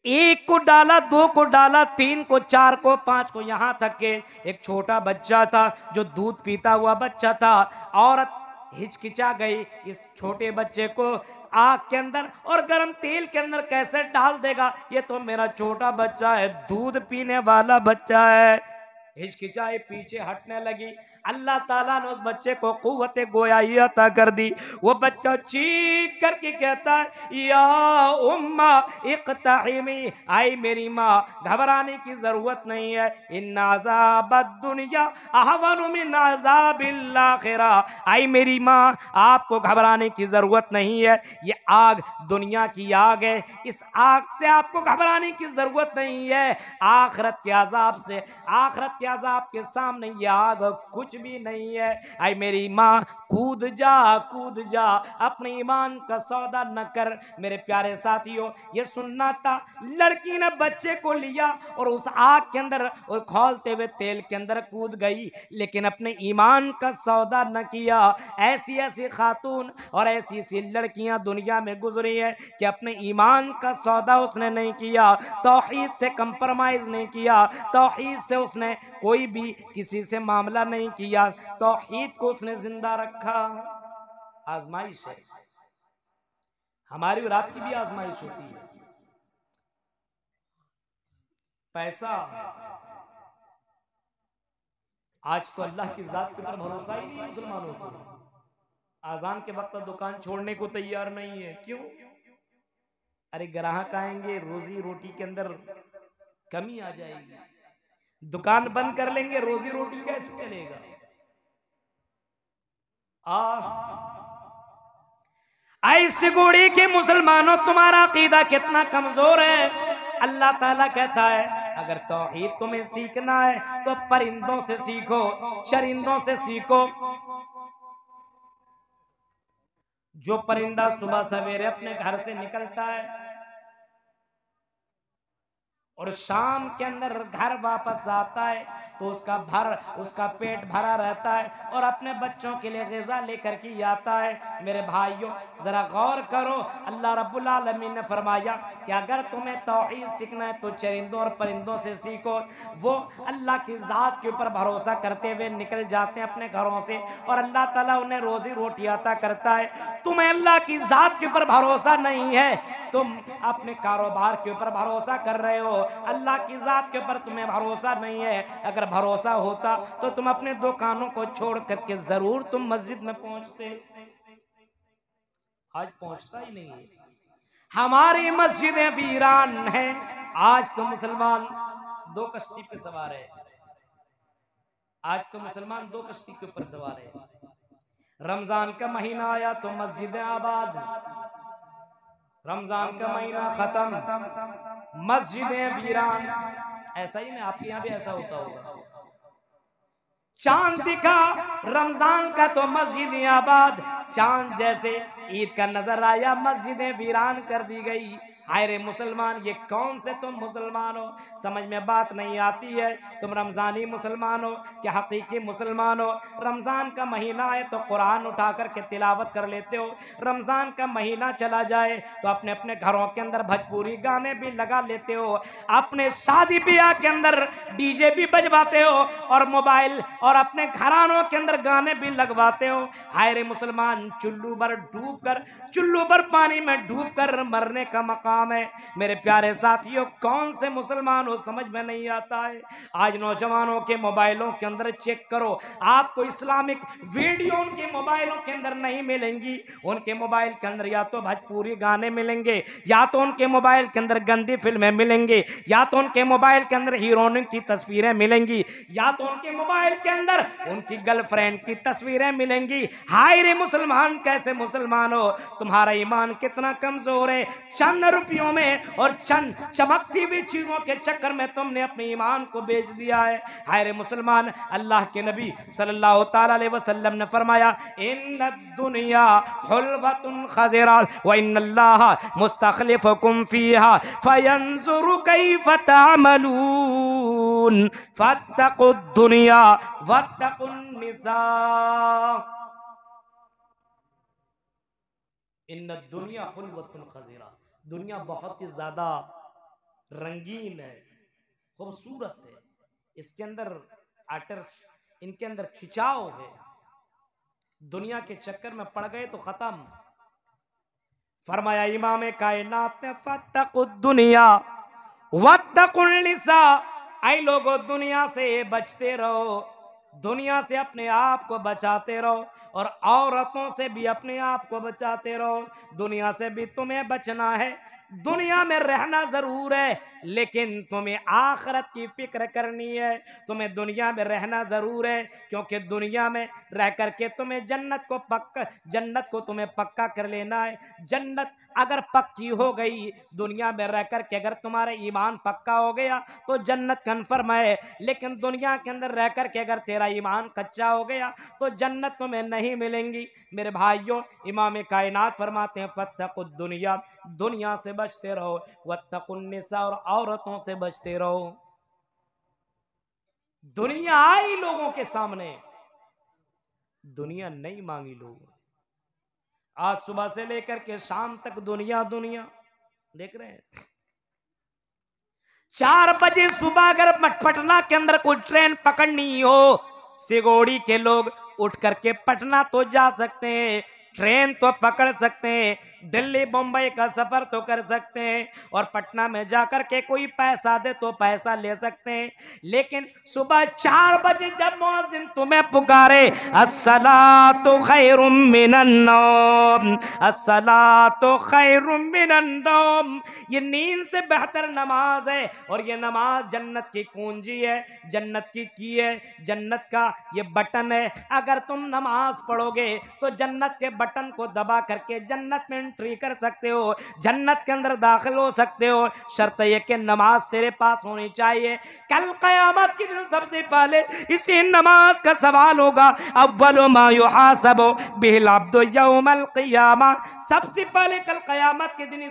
एक को डाला, दो को डाला, तीन को, चार को, पांच को, यहां तक के एक छोटा बच्चा था जो दूध पीता हुआ बच्चा था। औरत हिचकिचा गई, इस छोटे बच्चे को आग के अंदर और गरम तेल के अंदर कैसे डाल देगा, ये तो मेरा छोटा बच्चा है, दूध पीने वाला बच्चा है। हिचकिचाई, पीछे हटने लगी। अल्लाह ताला ने उस बच्चे को कुव्वत गोयाई अता कर दी। वो बच्चा चीख करके कहता है या उम्मा इक़ताहिमी, आई मेरी माँ घबराने की जरूरत नहीं है, इन्ना अज़ाबद दुनिया अहवनु मिन अज़ाबिल आखिरा। आई मेरी माँ आपको घबराने की जरूरत नहीं है, ये आग दुनिया की आग है, इस आग से आपको घबराने की जरूरत नहीं है। आखिरत के अजाब से, आखिरत के अजाब के सामने ये आग कुछ भी नहीं है। आई मेरी माँ कूद जा, कूद जा, अपने ईमान का सौदा न कर। मेरे प्यारे साथियों, ये सुनना था। लड़की ने बच्चे को लिया और उस आग के अंदर और खौलते हुए तेल के अंदर कूद गई, लेकिन अपने ईमान का सौदा न किया। ऐसी ऐसी खातून और ऐसी ऐसी लड़कियां दुनिया में गुजरी है कि अपने ईमान का सौदा उसने नहीं किया, तौहीद से कंप्रोमाइज नहीं किया, तौहीद से उसने कोई भी किसी से मामला नहीं किया, तौहीद को उसने जिंदा रखा। आजमाइश है, हमारी और आपकी भी आजमाइश होती है। पैसा, आज तो अल्लाह की जात के ऊपर भरोसा ही नहीं मुसलमानों को। आजान के वक्त दुकान छोड़ने को तैयार नहीं है। क्यों? अरे ग्राहक आएंगे, रोजी रोटी के अंदर कमी आ जाएगी, दुकान बंद कर लेंगे, रोजी रोटी कैसे चलेगा? ऐसी गुड़ी के मुसलमानों, तुम्हारा अकीदा कितना कमजोर है। अल्लाह ताला कहता है अगर तौहीद तुम्हें सीखना है तो परिंदों से सीखो, चरिंदों से सीखो। जो परिंदा सुबह सवेरे अपने घर से निकलता है और शाम के अंदर घर वापस आता है तो उसका पेट भरा रहता है और अपने बच्चों के लिए ग़िज़ा लेकर के आता है। मेरे भाइयों, जरा गौर करो, अल्लाह रब्बुल आलमीन ने फरमाया कि अगर तुम्हें तौहीद सीखना है तो चरिंदों और परिंदों से सीखो। वो अल्लाह की ज़ात के ऊपर भरोसा करते हुए निकल जाते हैं अपने घरों से और अल्लाह ताला उन्हें रोजी रोटी अता करता है। तुम्हें अल्लाह की ज़ात के ऊपर भरोसा नहीं है, तुम अपने कारोबार के ऊपर भरोसा कर रहे हो, अल्लाह की ज़ात के ऊपर तुम्हें भरोसा नहीं है। अगर भरोसा होता तो तुम अपने दुकानों को छोड़ करके जरूर तुम मस्जिद में पहुंचते। आज पहुंचता ही नहीं है। हमारी मस्जिदें वीरान हैं। आज तो मुसलमान दो कश्ती पे सवार है। आज तो मुसलमान दो कश्ती के ऊपर सवार है। रमजान का महीना आया तो मस्जिदें आबाद, रमजान का महीना खत्म, मस्जिदें वीरान। ऐसा ही ना, आपके यहाँ भी ऐसा होता होगा। चांद दिखा रमजान का तो मस्जिदें आबाद, चांद जैसे ईद का नजर आया मस्जिदें वीरान कर दी गई। हाय रे मुसलमान, ये कौन से तुम मुसलमान हो? समझ में बात नहीं आती है। तुम रमजानी मुसलमान हो क्या हकीकी मुसलमान हो? रमजान का महीना है तो कुरान उठा करके तिलावत कर लेते हो। रमजान का महीना चला जाए तो अपने अपने घरों के अंदर भोजपुरी गाने भी लगा लेते हो, अपने शादी ब्याह के अंदर डीजे भी बजवाते हो, और मोबाइल और अपने घरानों के अंदर गाने भी लगवाते हो। हाय रे मुसलमान, चुल्लू भर पानी में डूब कर मरने का मकाम है। मेरे प्यारे साथियों, कौन से मुसलमान हो समझ में नहीं आता है। आज नौजवानों के मोबाइलों के अंदर चेक करो, आपको इस्लामिक वीडियो उनके मोबाइलों के अंदर नहीं मिलेंगी। उनके मोबाइल के अंदर या तो भोजपुरी गाने मिलेंगे, या तो उनके मोबाइल के अंदर गंदी फिल्में मिलेंगी, या तो उनके मोबाइल के अंदर हीरोइन की तस्वीरें मिलेंगी, या तो उनके मोबाइल के अंदर उनकी गर्लफ्रेंड की तस्वीरें मिलेंगी। हाय रे मुसलमान, कैसे मुसलमान हो? तुम्हारा ईमान कितना कमजोर है। चंद रुपयों में और चंद चमकती हुई चीजों के चक्कर में तुमने अपने ईमान को बेच दिया है। हाय रे मुसलमान, अल्लाह के नबी सल्लल्लाहु ताला अलैहि वसल्लम ने फरमाया, इन्ना दुनिया हुल्वतुन खज़िरा व इन्नल्लाहा मुस्तखलिफुकुम फीहा फयंजुरु कैफ तअमलून फत्तकुद दुनिया वत्तकुन निसा। इन्ना दुनिया हुल्वतुन खज़िरा, दुनिया बहुत ही ज्यादा रंगीन है, खूबसूरत है। इसके अंदर इनके अंदर खिंचाव है। दुनिया के चक्कर में पड़ गए तो खत्म। फरमाया इमाम कायनात ने, फत्तकुद दुनिया वत्तकुन निसा, ऐ लोगों दुनिया से बचते रहो, दुनिया से अपने आप को बचाते रहो, और औरतों से भी अपने आप को बचाते रहो। दुनिया से भी तुम्हें बचना है। दुनिया में रहना जरूर है, लेकिन तुम्हें आखिरत की फिक्र करनी है। तुम्हें दुनिया में रहना जरूर है, क्योंकि दुनिया में रह करके तुम्हें जन्नत को तुम्हें पक्का कर लेना है। जन्नत अगर पक्की हो गई, दुनिया में रह करके अगर तुम्हारा ईमान पक्का हो गया तो जन्नत कन्फर्म है। लेकिन दुनिया के अंदर रह करके अगर तेरा ईमान कच्चा हो गया तो जन्नत तुम्हें नहीं मिलेंगी। मेरे भाइयों, इमाम कायनात फरमाते हैं, फत्तकुद दुनिया, दुनिया से बचते रहो, वत्तकुन निसा, और औरतों से बचते रहो। दुनिया आई लोगों के सामने, दुनिया नहीं मांगी लोगों। आज सुबह से लेकर के शाम तक दुनिया दुनिया देख रहे हैं। 4 बजे सुबह अगर पटना के अंदर कोई ट्रेन पकड़नी हो, सिगोड़ी के लोग उठ करके पटना तो जा सकते हैं, ट्रेन तो पकड़ सकते हैं, दिल्ली बम्बई का सफर तो कर सकते हैं, और पटना में जाकर के कोई पैसा दे तो पैसा ले सकते हैं। लेकिन सुबह 4 बजे जब मुअज्जिन तुम्हें पुकारे, अस्सलातु खैरुम मिनन नौम, अस्सलातु खैरुम मिनन नौम, ये नींद से बेहतर नमाज है, और ये नमाज जन्नत की कुंजी है, जन्नत की है, जन्नत का ये बटन है। अगर तुम नमाज पढ़ोगे तो जन्नत के बटन को दबा करके जन्नत में एंट्री कर सकते हो, जन्नत के अंदर दाखिल हो सकते हो। शर्त यह कि नमाज तेरे पास होनी चाहिए। कल क़यामत के दिन सबसे पहले इसी नमाज का सवाल होगा। अव्वलु मा युहासबु बिहिल अब्दु यौमल क़ियामा, सबसे पहले कल क़यामत के दिन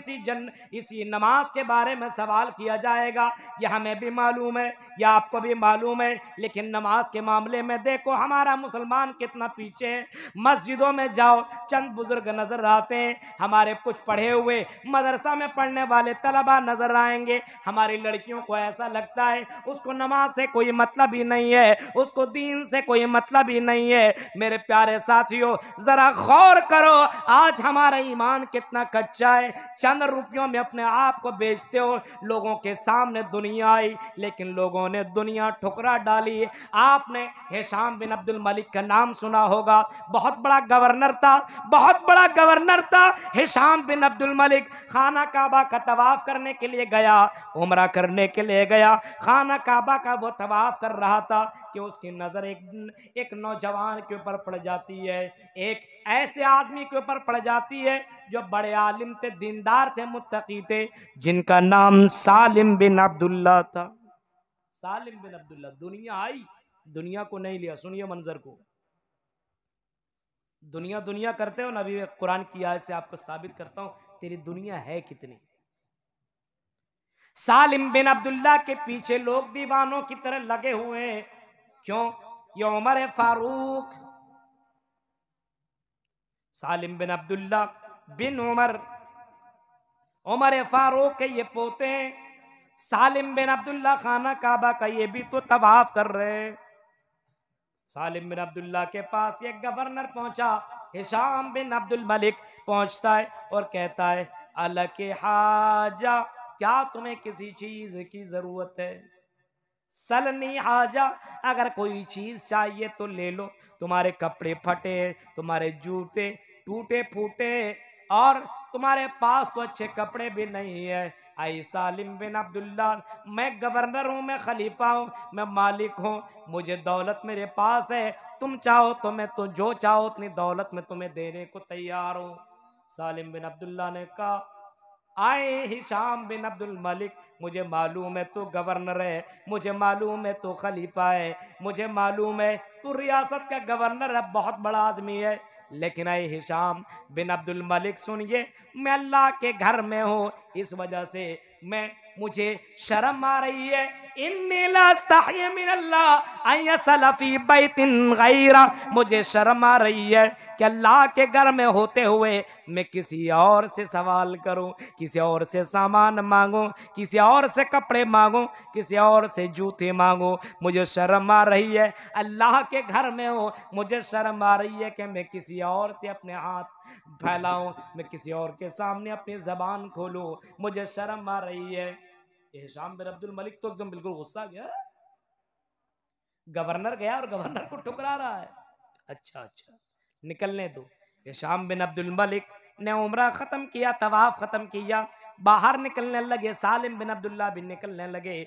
इसी नमाज के बारे में सवाल किया जाएगा। यह हमें भी मालूम है, या आपको भी मालूम है, लेकिन नमाज के मामले में देखो हमारा मुसलमान कितना पीछे है। मस्जिदों में जाओ, चंद बुजुर्ग नजर आते हैं, हमारे कुछ पढ़े हुए मदरसा में पढ़ने वाले तलबा नजर आएंगे। हमारी लड़कियों को ऐसा लगता है उसको नमाज से कोई मतलब ही नहीं है, उसको दीन से कोई मतलब ही नहीं है। मेरे प्यारे साथियों, जरा गौर करो, आज हमारा ईमान कितना कच्चा है। चंद रुपयों में अपने आप को बेचते हो। लोगों के सामने दुनिया आई, लेकिन लोगों ने दुनिया ठुकरा डाली। आपने हिशाम बिन अब्दुल मलिक का नाम सुना होगा, बहुत बड़ा गवर्नर था, बहुत बड़ा गवर्नर था हिशाम बिन अब्दुल मलिक। खाना काबा का तवाफ करने के लिए गया, उम्रा करने के लिए गया, खाना काबा का वो तवाफ कर रहा था कि उसकी नजर एक नौजवान के ऊपर पड़ जाती है, एक ऐसे आदमी के ऊपर पड़ जाती है जो बड़े आलिम थे, दीनदार थे, मुत्तकी थे, जिनका नाम सालिम बिन अब्दुल्ला था। सालिम बिन अब्दुल्ला। दुनिया आई, दुनिया को नहीं लिया। सुनिए मंजर को। दुनिया दुनिया करते हो ना, अभी कुरान की आयत से आपको साबित करता हूं तेरी दुनिया है कितनी। सालिम बिन अब्दुल्ला के पीछे लोग दीवानों की तरह लगे हुए हैं। क्यों? ये उमर फारूक, सालिम बिन अब्दुल्ला बिन उमर, उमर फारूक के ये पोते हैं। सालिम बिन अब्दुल्ला खाना काबा का ये भी तो तवाफ कर रहे हैं। सालिम बिन अब्दुल्ला के पास एक गवर्नर पहुंचा, हिशाम बिन अब्दुल मलिक पहुंचता है और कहता है, अल के हाजा, क्या तुम्हें किसी चीज की जरूरत है? सलनी हाजा, अगर कोई चीज चाहिए तो ले लो। तुम्हारे कपड़े फटे, तुम्हारे जूते टूटे फूटे, और तुम्हारे पास तो अच्छे कपड़े भी नहीं है। आई सालिम बिन अब्दुल्ला, मैं गवर्नर हूं, मैं खलीफा हूं, मैं मालिक हूं, मुझे दौलत मेरे पास है, तुम चाहो तो मैं तो जो चाहो उतनी दौलत मैं तुम्हें देने को तैयार हूं। सालिम बिन अब्दुल्ला ने कहा, आए हिशाम बिन अब्दुल मलिक, मुझे मालूम है तू गवर्नर है, मुझे मालूम है तू खलीफा है, मुझे मालूम है तू रियासत का गवर्नर है, बहुत बड़ा आदमी है, लेकिन आए हिशाम बिन अब्दुल मलिक सुनिए, मैं अल्लाह के घर में हूँ, इस वजह से मुझे शर्म आ रही है। इन्नी लास्तही मिन अल्लाह अन यसला फी बैतिन गैरा, मुझे शर्म आ रही है कि अल्लाह के घर में होते हुए मैं किसी और से सवाल करूं, किसी और से सामान मांगूं, किसी और से कपड़े मांगूं, किसी और से जूते मांगूं, मुझे शर्म आ रही है। अल्लाह के घर में हूं, मुझे शर्म आ रही है कि मैं किसी और से अपने हाथ फैलाऊं, मैं किसी और के सामने अपनी जबान खोलूं, मुझे शर्म आ रही है। हिशाम बिन अब्दुल मलिक तो एकदम बिल्कुल गुस्सा गया, गवर्नर गया और गवर्नर को ठुकरा रहा है। अच्छा अच्छा, निकलने दो। हिशाम बिन अब्दुल मलिक ने उम्रा खत्म किया, तवाफ खत्म किया, बाहर निकलने लगे। सालिम बिन अब्दुल्ला भी निकलने लगे।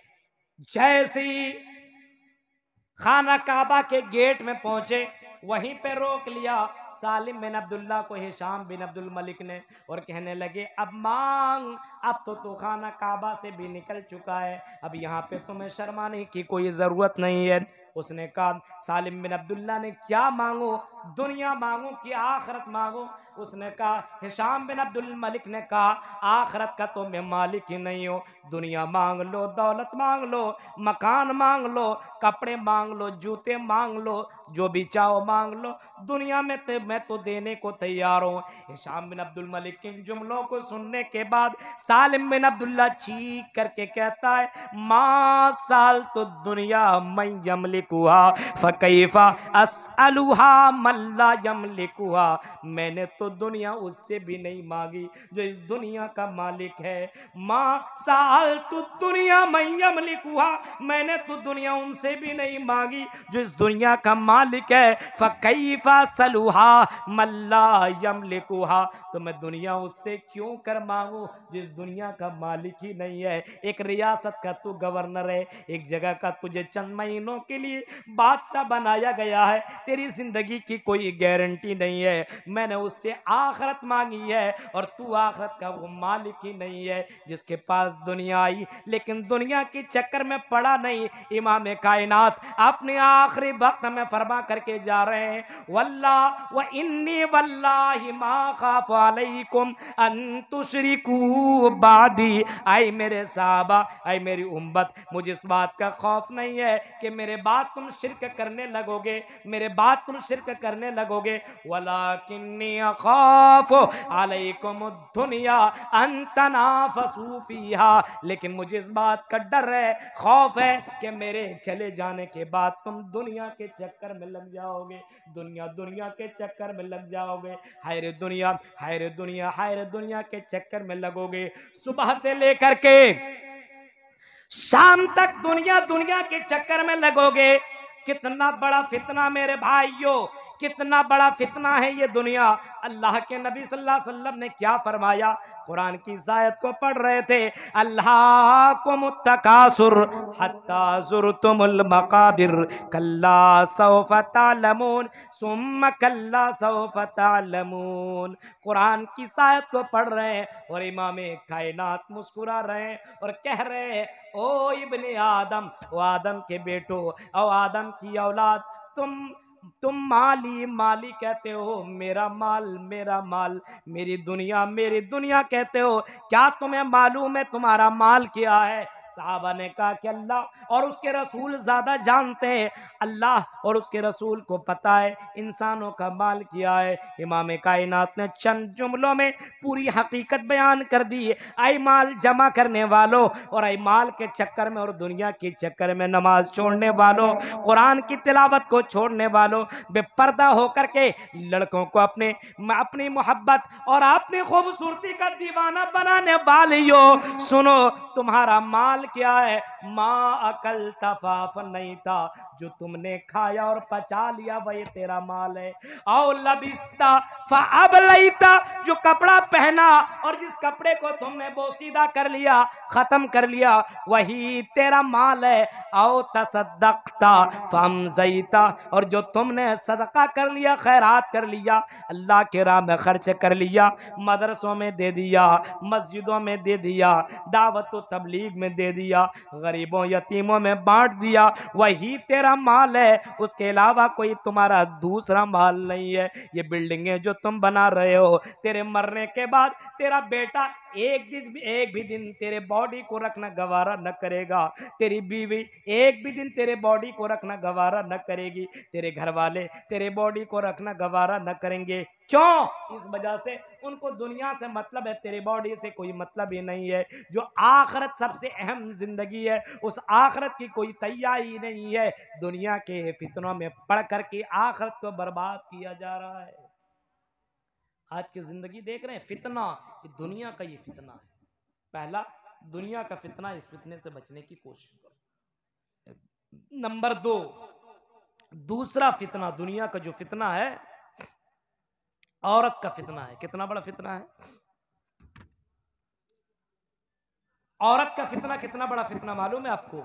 जैसे ही खाना काबा के गेट में पहुंचे, वहीं पे रोक लिया सालिम बिन अब्दुल्ला को हिशाम बिन अब्दुल मलिक ने, और कहने लगे, अब मांग, अब तो खाना काबा से भी निकल चुका है, अब यहाँ पे तुम्हें शर्माने की कोई जरूरत नहीं है। उसने कहा, सालिम बिन अब्दुल्ला ने, क्या मांगो, दुनिया मांगो कि आखरत मांगो? उसने कहा, हिशाम बिन अब्दुल मलिक ने कहा, आखरत का तो मैं मालिक ही नहीं हूँ, दुनिया मांग लो, दौलत मांग लो, मकान मांग लो, कपड़े मांग लो, जूते मांग लो, जो भी चाहो मांग लो, दुनिया में मैं तो देने को तैयार हूँ। हिशाम बिन अब्दुल मलिक के इन जुमलों को सुनने के बाद सालिम बिन अब्दुल्ला चीख करके कहता है, मां साल तो दुनिया मैं यमलिकुहा फकैफा असअलुहा मल्ला यमलिकुहा, मैंने तो दुनिया उससे भी नहीं मांगी जो इस दुनिया का मालिक है। मां साल तो दुनिया मैं यमलिकुहा, मैंने तो दुनिया उनसे भी नहीं मांगी जो इस दुनिया का मालिक है। फकैफा सलुहा मल्ला यमलिकुहा, तो मैं दुनिया उससे क्यों कर मांगू जो इस दुनिया का मालिक ही नहीं है। एक रियासत का तू गवर्नर है, एक जगह का तुझे चंद महीनों के लिए बादशाह बनाया गया है, तेरी जिंदगी की कोई गारंटी नहीं है। मैंने उससे आखरत मांगी है, और तू आखरत का वो मालिक ही नहीं है जिसके पास दुनिया आई, लेकिन दुनिया के चक्कर में पड़ा नहीं। इमाम कायनात अपने आखिरी वक्त में फरमा करके जा रहे हैं, वल्लाह व इन्नी वल्लाहि मा खाफु अलैकुम अन तुशरिकू बादी, आई मेरे साहबा, आई मेरी उम्मत, मुझे इस बात का खौफ नहीं है कि मेरे बाद तुम शिरक करने लगोगे, मेरे बाद तुम शिरक करने लगोगे, वलाकिन्नी अखाफु अलैकुम दुनिया अन तनाफसू फीहा, लेकिन मुझे इस बात का डर है, खौफ है कि मेरे चले जाने के बाद तुम दुनिया के चक्कर में लग जाओगे, दुनिया के चक्कर में लग जाओगे। हाय रे दुनिया, हाय रे दुनिया, हाय रे दुनिया के चक्कर में लगोगे। सुबह से लेकर के शाम तक दुनिया के चक्कर में लगोगे। कितना बड़ा फितना मेरे भाइयों, कितना बड़ा फितना है ये दुनिया। अल्लाह के नबी सल्लल्लाहु अलैहि वसल्लम ने क्या फरमाया? कुरान की इस आयत को पढ़ रहे थे, अल्लाहुमुत तकासुर हत्ता जुरतुमुल मकाबिर कल्ला सौफ तालमून सुम्मा कल्ला सौफ तालमून। कुरान की इस आयत को पढ़ रहे हैं और इमाम कायनात मुस्कुरा रहे हैं और कह रहे हैं, ओ इब्ने आदम, ओ आदम के बेटो, ओ आदम की औलाद, तुम तुम माली माली कहते हो, मेरा माल, मेरी दुनिया कहते हो। क्या तुम्हें मालूम है तुम्हारा माल क्या है? साहबा ने कहा कि अल्लाह और उसके रसूल ज्यादा जानते हैं। अल्लाह और उसके रसूल को पता है इंसानों का माल क्या है। इमाम कायनात ने चंद जुमलों में पूरी हकीकत बयान कर दी है। आई माल जमा करने वालों और आई माल के चक्कर में और दुनिया के चक्कर में नमाज छोड़ने वालों, कुरान की तिलावत को छोड़ने वालों, बेपर्दा होकर के लड़कों को अपनी मोहब्बत और अपनी खूबसूरती का दीवाना बनाने वालियों, सुनो तुम्हारा माल क्या है? माँ अकल तफाफ नहीं था, जो तुमने खाया और पचा लिया वही तेरा माल है। और लबिस्ता फअबलैता, जो कपड़ा पहना और जिस कपड़े को तुमने बोसीदा कर लिया, खत्म कर लिया, वही तेरा माल है। औ तसद्दक़ता फअमज़ैता, और जो तुमने सदका कर लिया, खैरात कर लिया, अल्लाह के राह में खर्च कर लिया, मदरसों में दे दिया, मस्जिदों में दे दिया, दावत व तबलीग में दे दिया, गरीबों यतीमों में बांट दिया, वही तेरा माल है। उसके अलावा कोई तुम्हारा दूसरा माल नहीं है। ये बिल्डिंगें जो तुम बना रहे हो, तेरे मरने के बाद तेरा बेटा एक भी दिन तेरे बॉडी को रखना गवारा न करेगा, तेरी बीवी एक भी दिन तेरे बॉडी को रखना गवारा न करेगी, तेरे घर वाले तेरे बॉडी को रखना गवारा न करेंगे। क्यों? इस वजह से उनको दुनिया से मतलब है, तेरे बॉडी से कोई मतलब ही नहीं है। जो आखिरत सबसे अहम जिंदगी है, उस आखिरत की कोई तैयारी नहीं है। दुनिया के फितनों में पड़ करके आखिरत को बर्बाद किया जा रहा है। आज की जिंदगी देख रहे हैं, फितना, ये दुनिया का ये फितना है। पहला दुनिया का फितना, इस फितने से बचने की कोशिश करो। नंबर 2, दूसरा फितना, दुनिया का जो फितना है, औरत का फितना है। कितना बड़ा फितना है औरत का फितना, कितना बड़ा फितना मालूम है आपको?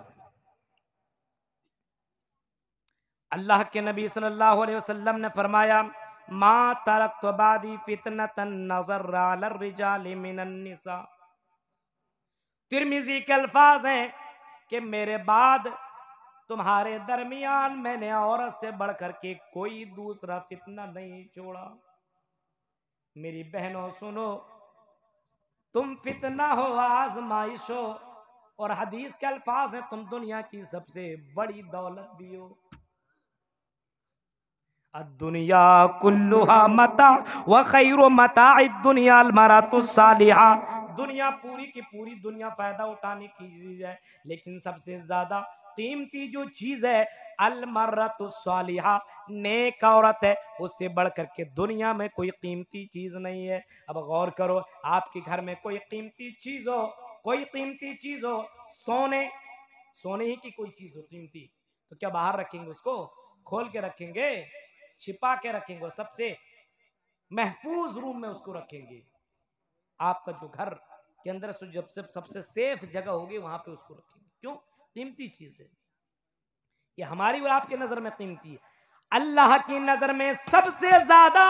अल्लाह के नबी सल्लल्लाहु अलैहि वसल्लम ने फरमाया, मा तरक्तु बादी फितनतन नज़र अला रिजाल मिनन निसा। तिर्मिजी के अल्फाज हैं कि मेरे बाद तुम्हारे दरमियान मैंने औरत से बढ़कर के कोई दूसरा फितना नहीं छोड़ा। मेरी बहनों सुनो, तुम फितना हो, आजमाइश हो, और हदीस के अल्फाज हैं, तुम दुनिया की सबसे बड़ी दौलत भी हो। दुनिया कुल्लुहा मता व खैरु मताइ दुनिया अल मरातु सालिहा। दुनिया पूरी की पूरी दुनिया फायदा उठाने की चीज है, लेकिन सबसे ज्यादा कीमती जो चीज है अल मर्रतु सालिहा, नेक औरत है। उससे बढ़कर के दुनिया में कोई कीमती चीज नहीं है। अब गौर करो, आपके घर में कोई कीमती चीज हो, कोई कीमती चीज हो, सोने ही की कोई चीज हो कीमती, तो क्या बाहर रखेंगे? उसको खोल के रखेंगे? छिपा के रखेंगे? और सबसे महफूज रूम में उसको रखेंगे। आपका जो घर के अंदर जब सबसे सेफ जगह होगी वहां पे उसको रखेंगे। क्यों? कीमती चीज है। ये हमारी और आपकी नजर में कीमती है, अल्लाह की नजर में सबसे ज्यादा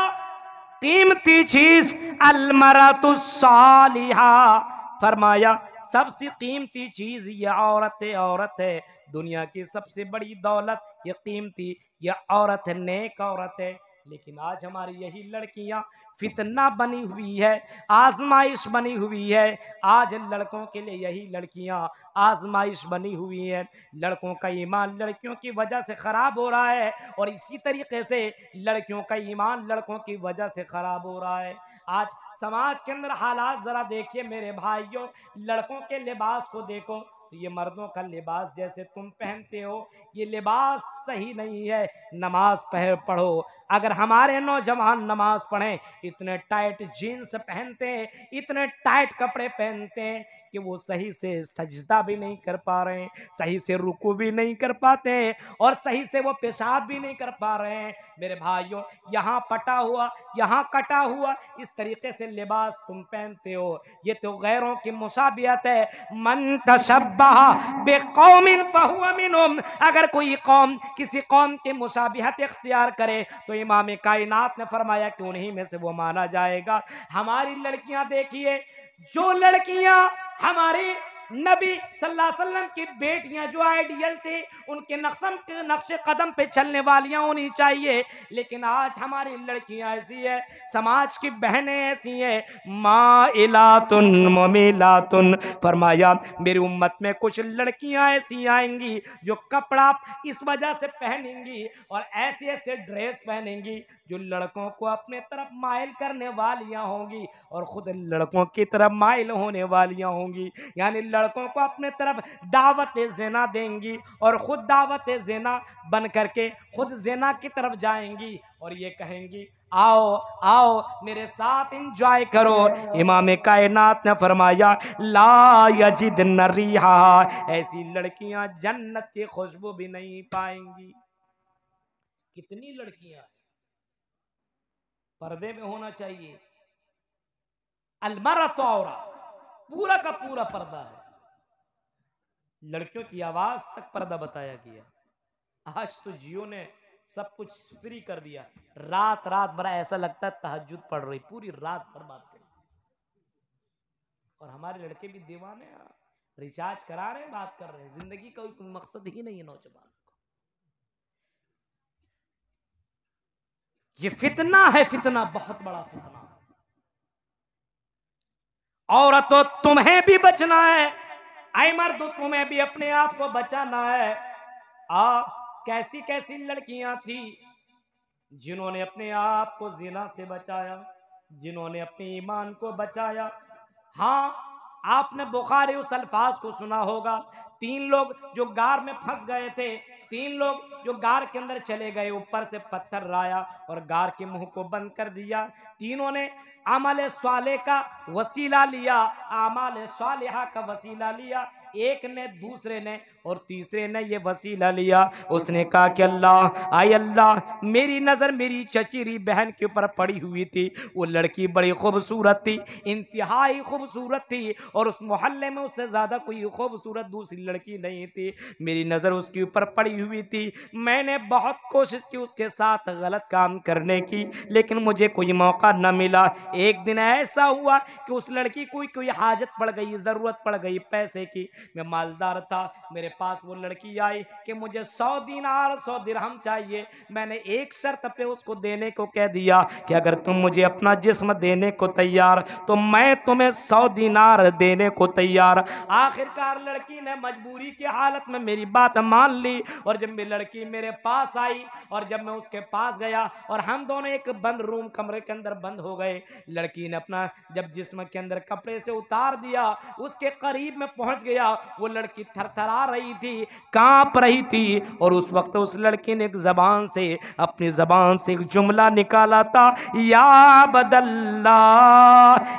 कीमती चीज अल मरातु सालिहा। फरमाया सबसे कीमती चीज ये औरत है। दुनिया की सबसे बड़ी दौलत ये कीमती ये औरत है, नेक औरत है। लेकिन आज हमारी यही लड़कियां फितना बनी हुई है, आजमाइश बनी हुई है। आज लड़कों के लिए यही लड़कियां आजमाइश बनी हुई है। लड़कों का ईमान लड़कियों की वजह से खराब हो रहा है, और इसी तरीके से लड़कियों का ईमान लड़कों की वजह से खराब हो रहा है। आज समाज के अंदर हालात जरा देखिए मेरे भाइयों, लड़कों के लिबास को देखो, तो ये मर्दों का लिबास जैसे तुम पहनते हो, ये लिबास सही नहीं है। नमाज पढ़ो। अगर हमारे नौजवान नमाज पढ़ें, इतने टाइट जीन्स पहनते हैं, इतने टाइट कपड़े पहनते हैं कि वो सही से सजदा भी नहीं कर पा रहे हैं, सही से रुकू भी नहीं कर पाते हैं, और सही से वो पेशाब भी नहीं कर पा रहे हैं। मेरे भाइयों, यहाँ पटा हुआ, यहाँ कटा हुआ, इस तरीके से लिबास तुम पहनते हो, ये तो गैरों की मुशाबियत है। मन तशब्बहा बिकौमिन फहुवा मिनहुम। अगर कोई कौम किसी कौम की मुशाबिहत इख्तियार करे तो इमाम कायनात ने फरमाया कि उन्हीं में से वो माना जाएगा। हमारी लड़कियां देखिए, जो लड़कियां हमारी नबी सल्लल्लाहु अलैहि वसल्लम की बेटियां जो आइडियल थी, उनके नक्शे कदम पे चलने वालियां होनी चाहिए। लेकिन आज हमारी लड़कियां ऐसी है, समाज की बहनें ऐसी हैं, माइलातुन मुमिलातुन। फरमाया मेरी उम्मत में कुछ लड़कियां ऐसी आएंगी जो कपड़ा इस वजह से पहनेंगी और ऐसे ऐसे ड्रेस पहनेंगी जो लड़कों को अपने तरफ माइल करने वालियां होंगी और खुद लड़कों की तरफ माइल होने वालियां होंगी। यानी लड़कों को अपने तरफ दावत ज़िना देंगी और खुद दावत ज़िना बन करके खुद ज़िना की तरफ जाएंगी और ये कहेंगी आओ आओ मेरे साथ एंजॉय करो। इमाम कायनात ने फरमाया ला यजिदन रिहा, ऐसी लड़कियां जन्नत की खुशबू भी नहीं पाएंगी। कितनी लड़कियां पर्दे में होना चाहिए। अलमरअतु औरा, पूरा का पूरा पर्दा है। लड़कियों की आवाज तक पर्दा बताया गया। आज तो जियो ने सब कुछ फ्री कर दिया। रात रात भर ऐसा लगता है तहज्जुद पढ़ रही, पूरी रात भर बात कर। और हमारे लड़के भी दीवाने हैं, रिचार्ज करा रहे हैं, बात कर रहे हैं। जिंदगी का कोई मकसद ही नहीं है नौजवान को। ये फितना है, फितना बहुत बड़ा फितना। औरतों तुम्हें भी बचना है, ऐ मर्दों तुम्हें भी अपने आप को बचाना है। कैसी कैसी लड़कियां थी जिन्होंने अपने आप को जिना से बचाया, जिन्होंने अपने ईमान को बचाया। हाँ, आपने बुखारी उस अल्फाज को सुना होगा, 3 लोग जो गार में फंस गए थे, 3 लोग जो गार के अंदर चले गए, ऊपर से पत्थर आया और गार के मुंह को बंद कर दिया। तीनों ने अमल स्वाले का वसीला लिया, अमल स्वालिहा का वसीला लिया। एक ने, दूसरे ने और तीसरे ने ये वसीला लिया। उसने कहा कि अल्लाह, आय अल्लाह, मेरी नजर मेरी चचेरी बहन के ऊपर पड़ी हुई थी। वो लड़की बड़ी खूबसूरत थी, इंतहाई खूबसूरत थी और उस मोहल्ले में उससे ज्यादा कोई खूबसूरत दूसरी लड़की नहीं थी। मेरी नजर उसके ऊपर पड़ी हुई थी। मैंने बहुत कोशिश की उसके साथ गलत काम करने की, लेकिन मुझे कोई मौका न मिला। एक दिन ऐसा हुआ कि उस लड़की को कोई हाजत पड़ गई, जरूरत पड़ गई पैसे की। मैं मालदार था, मेरे पास वो लड़की आई कि मुझे 100 दिनार 100 दिरहम चाहिए। मैंने एक शर्त पे उसको देने को कह दिया कि अगर तुम मुझे अपना जिस्म देने को तैयार तो मैं तुम्हें 100 दिनार देने को तैयार। आखिरकार लड़की ने मजबूरी की हालत में मेरी बात मान ली और जब मेरी लड़की मेरे पास आई और जब मैं उसके पास गया और हम दोनों एक बंद रूम कमरे के अंदर बंद हो गए, लड़की ने अपना जब जिस्म के अंदर कपड़े से उतार दिया, उसके करीब में पहुंच गया। वो लड़की थरथरा रही थी, कांप रही थी और उस वक्त उस लड़की ने एक जबान से, अपनी जबान से एक जुमला निकाला था, या बदल्ला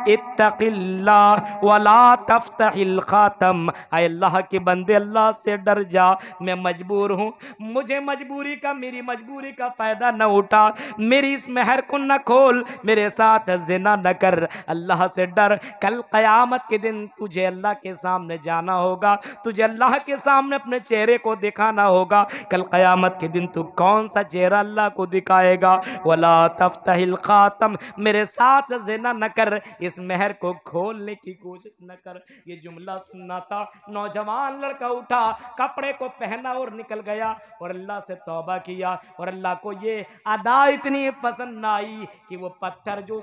इत्तकिल्ला वला तफ्तहिल खातम। ऐ अल्लाह के बंदे, अल्लाह से डर जा, मैं मजबूर हूँ, मुझे मजबूरी का, मेरी मजबूरी का फायदा न उठा, मेरी इस मेहर को न खोल, मेरे साथ जिना न कर, अल्लाह से डर। कल क़यामत के दिन तुझे अल्लाह के सामने जाना होगा, तुझे अल्लाह के सामने अपने चेहरे को दिखाना होगा। कल क़यामत के दिन तू कौन सा चेहरा अल्लाह को दिखाएगा? वला तफ्तहिल खातम, मेरे साथ ज़िना न कर, इस मेहर को खोलने की कोशिश न कर। ये जुमला सुनना था, नौजवान लड़का उठा, कपड़े को पहना और निकल गया और अल्लाह से तौबा किया। और अल्लाह को ये अदा इतनी पसंद न आई कि वो पत्थर जो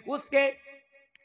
उसके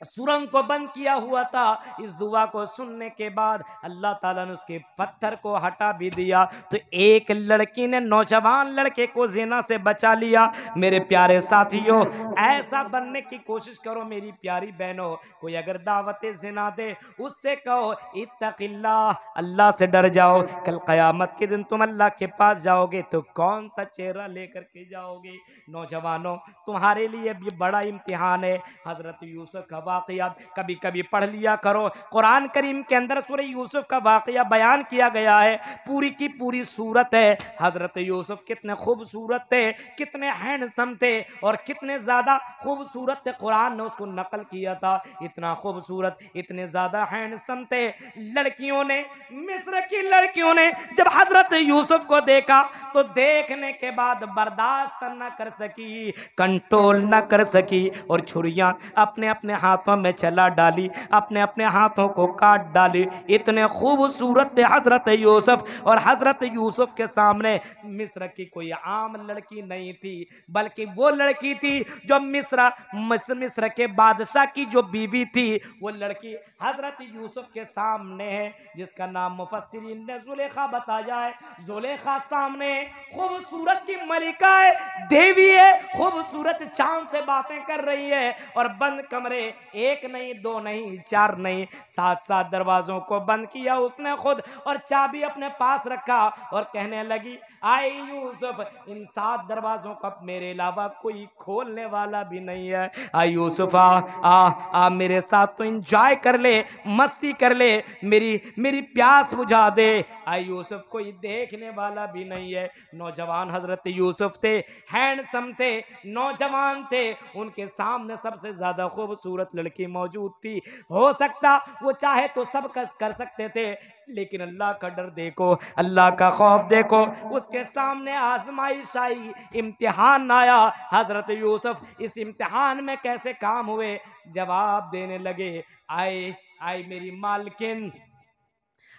सुरंग को बंद किया हुआ था, इस दुआ को सुनने के बाद अल्लाह ताला ने उसके पत्थर को हटा भी दिया। तो एक लड़की ने नौजवान लड़के को ज़िना से बचा लिया। मेरे प्यारे साथियों, ऐसा बनने की कोशिश करो मेरी प्यारी बहनों। कोई अगर दावत ज़िना दे, उससे कहो इत्तक़िल्लाह, अल्लाह से डर जाओ। कल क़यामत के दिन तुम अल्लाह के पास जाओगे तो कौन सा चेहरा लेकर के जाओगे? नौजवानों, तुम्हारे लिए भी बड़ा इम्तिहान है। हज़रत यूसुफ का वाक़या कभी कभी पढ़ लिया करो। कुरान करीम के अंदर सूरह यूसुफ का वाक़या बयान किया गया है, पूरी की पूरी सूरत है। हज़रत यूसुफ कितने खूबसूरत थे, कितने हैंडसम थे और कितने ज़्यादा खूबसूरत थे। कुरान ने उसको नकल किया था, इतना खूबसूरत, इतने ज़्यादा हैंडसम थे। लड़कियों ने, मिस्र की लड़कियों ने जब हज़रत यूसुफ को देखा तो देखने के बाद बर्दाश्त न कर सकी, कंट्रोल न कर सकी और छुरियाँ अपने अपने हाथ हाथों में चला डाली, अपने अपने हाथों को काट डाली। इतने खूबसूरत थे हजरत यूसुफ, और हजरत यूसुफ के सामने मिस्र की कोई आम लड़की नहीं थी, बल्कि वो लड़की थी जो मिस्र के बादशाह की जो बीवी थी, वो लड़की हजरत यूसुफ के सामने है, जिसका नाम मुफस्सिरीन ने जुलेखा बताया है। जुलेखा सामने खूबसूरत की मलिका है, देवी है, खूबसूरत चांद से बातें कर रही है, और बंद कमरे, एक नहीं, दो नहीं, चार नहीं, 7-7 दरवाजों को बंद किया उसने खुद, और चाबी अपने पास रखा, और कहने लगी, आए यूसुफ, इन 7 दरवाजों को मेरे अलावा कोई खोलने वाला भी नहीं है। आ यूसुफ, आ मेरे साथ तो एंजॉय कर ले, मस्ती कर ले, मेरी प्यास बुझा दे। आ यूसुफ, कोई देखने वाला भी नहीं है। नौजवान हजरत यूसुफ थे, हैंडसम थे, नौजवान थे, उनके सामने सबसे ज्यादा खूबसूरत लड़की मौजूद थी। हो सकता वो चाहे तो सब कर सकते थे, लेकिन अल्लाह का डर देखो, अल्लाह का खौफ देखो, उसके सामने आजमाइश आई, इम्तिहान आया। हजरत यूसुफ इस इम्तिहान में कैसे काम हुए, जवाब देने लगे, आए आए मेरी मालकिन,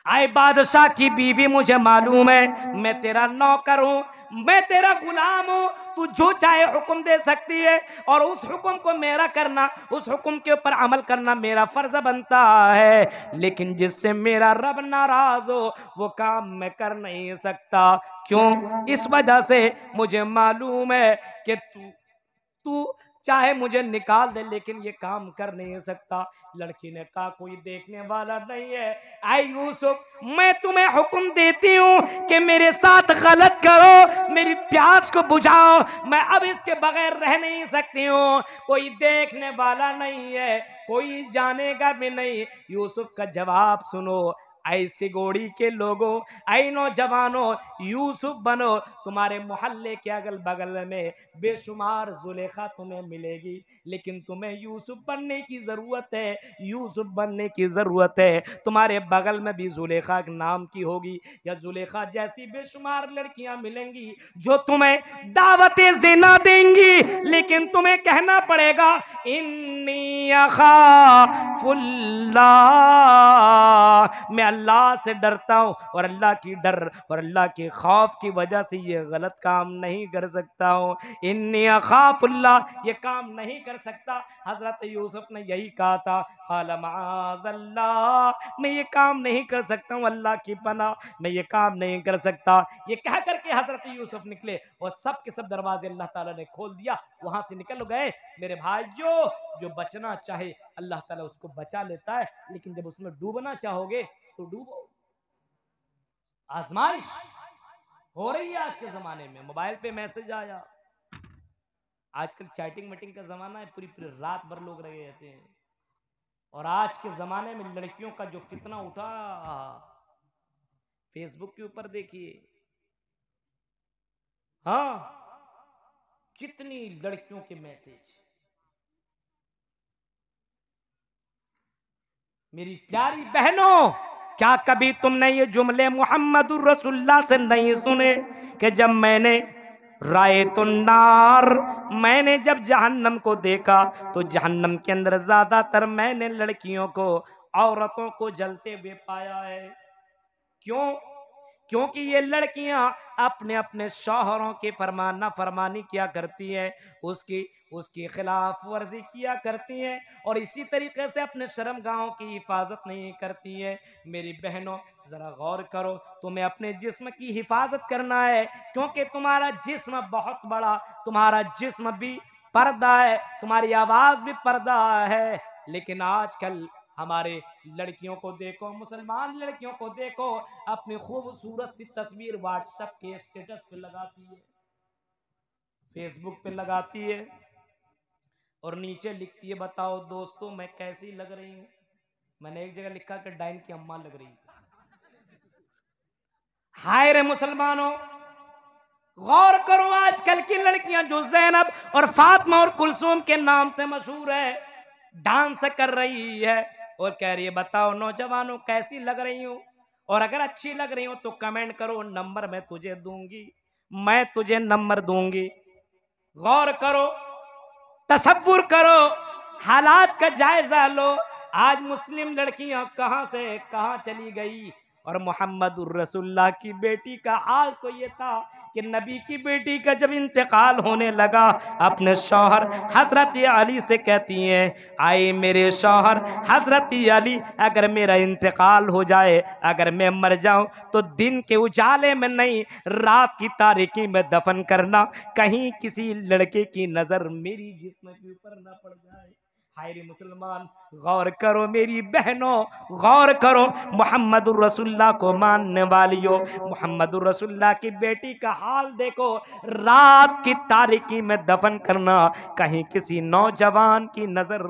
आए बादशाह की बीवी, मुझे मालूम है मैं तेरा नौकर हूं, मैं तेरा गुलाम हूं, तू जो चाहे हुक्म दे सकती है, और उस हुक्म को मेरा करना, उस हुक्म के ऊपर अमल करना मेरा फर्ज बनता है, लेकिन जिससे मेरा रब नाराज हो वो काम मैं कर नहीं सकता। क्यों? इस वजह से मुझे मालूम है कि तू चाहे मुझे निकाल दे, लेकिन ये काम कर नहीं सकता। लड़की ने कहा, कोई देखने वाला नहीं है, आई यूसुफ, मैं तुम्हें हुक्म देती हूँ कि मेरे साथ गलत करो, मेरी प्यास को बुझाओ, मैं अब इसके बगैर रह नहीं सकती हूँ, कोई देखने वाला नहीं है, कोई जानेगा भी नहीं। यूसुफ का जवाब सुनो, ऐसी गोड़ी के लोगों, ऐ नौजवानों, यूसुफ बनो, तुम्हारे मोहल्ले के अगल बगल में बेशुमार जुलेखा तुम्हें मिलेगी, लेकिन तुम्हें यूसुफ बनने की जरूरत है, यूसुफ बनने की जरूरत है। तुम्हारे बगल में भी जुलेखा नाम की होगी, या जुलेखा जैसी बेशुमार लड़कियां मिलेंगी जो तुम्हें दावतें ज़िना देंगी, लेकिन तुम्हें कहना पड़ेगा, इन्नी अखाफुल्लाह, मैं अल्लाह से डरता हूं, और अल्लाह की डर और अल्लाह के खौफ की वजह से ये गलत काम नहीं कर सकता हूं, इन्नी अखाफुल्लाह, ये काम नहीं कर सकता। हजरत यूसुफ ने यही कहा था, क़ाल मआज़ल्लाह, मैं ये काम नहीं कर सकता हूं, अल्लाह की पनाह, मैं ये काम नहीं कर सकता। ये कह करके हजरत यूसुफ निकले, और सब के सब दरवाजे अल्लाह ताला ने खोल दिया, वहां से निकल गए। मेरे भाइयों, जो बचना चाहे अल्लाह ताला उसको बचा लेता है, लेकिन जब उसमें डूबना चाहोगे तो डूबो। आजमाइश हो रही है आज के जमाने में। मोबाइल पे मैसेज आया, आजकल चैटिंग मीटिंग का जमाना है, पूरी पूरी रात भर लोग रहे रहते हैं, और आज के जमाने में लड़कियों का जो फितना उठा, फेसबुक के ऊपर देखिए, हाँ, कितनी लड़कियों के मैसेज। मेरी प्यारी बहनों, क्या कभी तुमने ये जुमले मुहम्मदुर रसूलुल्लाह से नहीं सुने कि जब मैंने रायतुन्नार, मैंने जब जहन्नम को देखा तो जहन्नम के अंदर ज्यादातर मैंने लड़कियों को, औरतों को जलते हुए पाया है। क्यों? क्योंकि ये लड़कियां अपने अपने शौहरों की फरमाना फरमानी किया करती हैं, उसकी उसकी खिलाफ वर्जी किया करती हैं, और इसी तरीके से अपने शर्मगाहों की हिफाजत नहीं करती हैं। मेरी बहनों, जरा गौर करो, तुम्हें अपने जिस्म की हिफाजत करना है, क्योंकि तुम्हारा जिस्म बहुत बड़ा, तुम्हारा जिस्म भी पर्दा है, तुम्हारी आवाज भी पर्दा है। लेकिन आजकल हमारे लड़कियों को देखो, मुसलमान लड़कियों को देखो, अपनी खूबसूरत सी तस्वीर व्हाट्सएप के स्टेटस पे लगाती है, फेसबुक पे लगाती है, और नीचे लिखती है, बताओ दोस्तों मैं कैसी लग रही हूं। मैंने एक जगह लिखा कि डाइन की अम्मा लग रही है। हाय रे मुसलमानों, गौर करो, आजकल की लड़कियां जो ज़ैनब और फातिमा और कुलसूम के नाम से मशहूर है, डांस कर रही है और कह रही है, बताओ नौजवानों कैसी लग रही हूं, और अगर अच्छी लग रही हो तो कमेंट करो, नंबर मैं तुझे दूंगी, मैं तुझे नंबर दूंगी। गौर करो, तसव्वुर करो, हालात का जायजा लो। आज मुस्लिम लड़कियां कहां से कहां चली गई। और मोहम्मदुर रसूलुल्लाह की बेटी का हाल तो ये था कि नबी की बेटी का जब इंतकाल होने लगा, अपने शौहर हजरत अली से कहती हैं, आए मेरे शौहर हजरत अली, अगर मेरा इंतकाल हो जाए, अगर मैं मर जाऊं तो दिन के उजाले में नहीं, रात की तारीकी में दफन करना, कहीं किसी लड़के की नजर मेरी जिस्म के ऊपर ना पड़ जाए। हाय रे मुसलमान, गौर करो मेरी बहनों, गौर करो मोहम्मदुर रसूलुल्लाह को मानने वालियों, मोहम्मदुर रसूलुल्लाह की बेटी का हाल देखो। रात की तारीकी में दफन करना, कहीं किसी नौजवान की नजर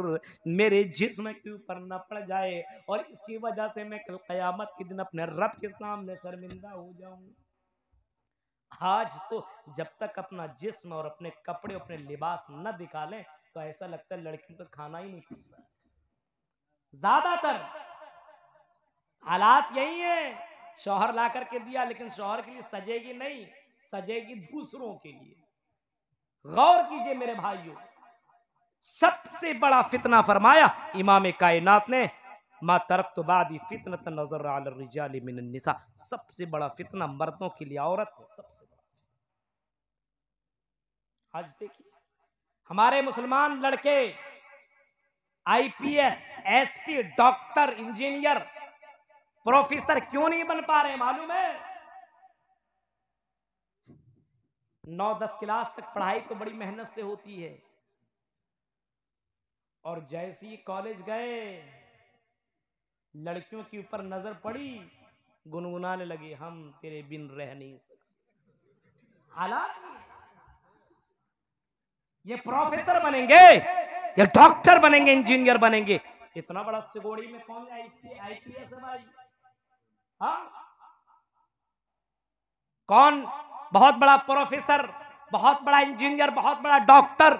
मेरे जिस्म के ऊपर न पड़ जाए और इसकी वजह से मैं कल कयामत के दिन अपने रब के सामने शर्मिंदा हो जाऊं। आज तो जब तक अपना जिस्म और अपने कपड़े अपने लिबास न दिखा लें तो ऐसा लगता है लड़कियों का खाना ही नहीं पचता। ज्यादातर हालात यही है। शौहर ला करके दिया लेकिन शौहर के लिए सजेगी नहीं, सजेगी दूसरों के लिए। गौर कीजिए मेरे भाइयों, सबसे बड़ा फितना फरमाया इमाम कायनात ने, मा तरक्तु बादी फितनतन नज़र अला रिजाली मिनन निसा। सबसे बड़ा फितना मर्दों के लिए औरत है, सबसे बड़ा। आज देखिए हमारे मुसलमान लड़के IPS, SP, doctor, engineer, professor क्यों नहीं बन पा रहे मालूम है? 9-10 क्लास तक पढ़ाई तो बड़ी मेहनत से होती है और जैसे ही कॉलेज गए लड़कियों के ऊपर नजर पड़ी, गुनगुनाने लगे, हम तेरे बिन रह नहीं सकते। हालात ये प्रोफेसर बनेंगे, ये डॉक्टर बनेंगे, इंजीनियर बनेंगे। इतना बड़ा सिगोड़ी में कौन आईपीएस है भाई? हाँ, कौन बहुत बड़ा प्रोफेसर, बहुत बड़ा इंजीनियर, बहुत बड़ा डॉक्टर?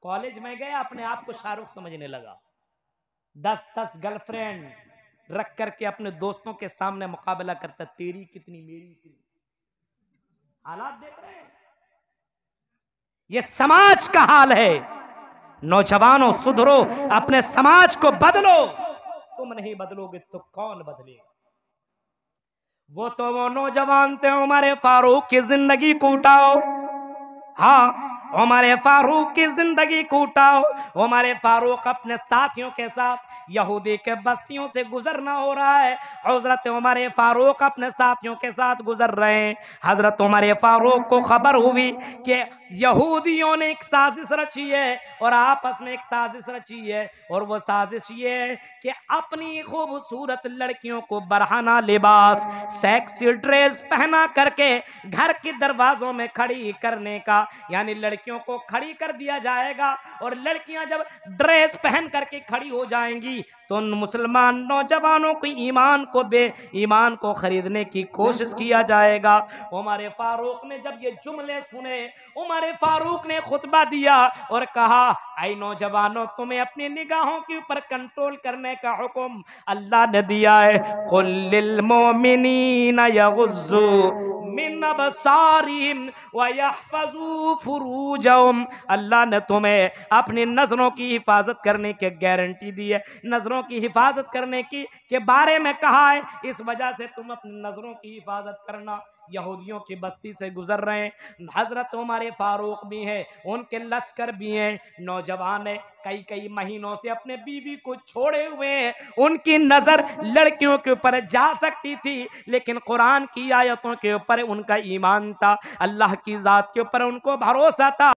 कॉलेज में गया, अपने आप को शाहरुख समझने लगा। 10-10 गर्लफ्रेंड रख करके अपने दोस्तों के सामने मुकाबला करता, तेरी कितनी मेरी कितनी। हालात देख रहे हैं, ये समाज का हाल है। नौजवानों सुधरो, अपने समाज को बदलो। तुम नहीं बदलोगे तो कौन बदलेगा? वो नौजवान थे, उमर फारूक की जिंदगी को उठाओ। हाँ, उमर फारूक की जिंदगी को उठाओ। उमर फारूक अपने साथियों के साथ यहूदी के बस्तियों से गुजरना हो रहा है। हजरत उमर फारूक अपने साथियों के साथ गुजर रहे हैं। हजरत उमर फारूक को खबर हुई कि यहूदियों ने एक साजिश रची है और आपस में एक साजिश रची है, और वो साजिश ये है कि अपनी खूबसूरत लड़कियों को बरहाना लिबास, सेक्सी ड्रेस पहना करके घर के दरवाजों में खड़ी करने का, यानी लड़कियों को खड़ी कर दिया जाएगा और लड़कियां जब ड्रेस पहन करके खड़ी हो जाएंगी तो उन मुसलमान नौजवानों को ईमान को खरीदने की कोशिश किया जाएगा। उमर फारूक ने जब ये जुमले सुने, उमर फारूक ने खुतबा दिया और कहा, ऐ नौजवानों, तुम्हें अपनी निगाहों के ऊपर कंट्रोल करने का हुक्म अल्लाह ने दिया है। कुल लिल मोमिनीना यगुज़्ज़ू मिन अबसारिहिम व यहफ़ज़ू फुरूजहुम। अल्लाह ने तुम्हें अपनी नजरों की हिफाजत करने की गारंटी दी है, नजरों की हिफाजत करने की के बारे में कहा है। इस वजह से तुम अपनी नजरों की हिफाजत करना। यहूदियों की बस्ती से गुजर रहे हैं, हजरत उमर फारूक भी हैं, उनके लश्कर भी हैं, नौजवान है, कई महीनों से अपने बीवी को छोड़े हुए हैं। उनकी नजर लड़कियों के ऊपर जा सकती थी लेकिन कुरान की आयतों के ऊपर उनका ईमान था, अल्लाह की जात के ऊपर उनको भरोसा था।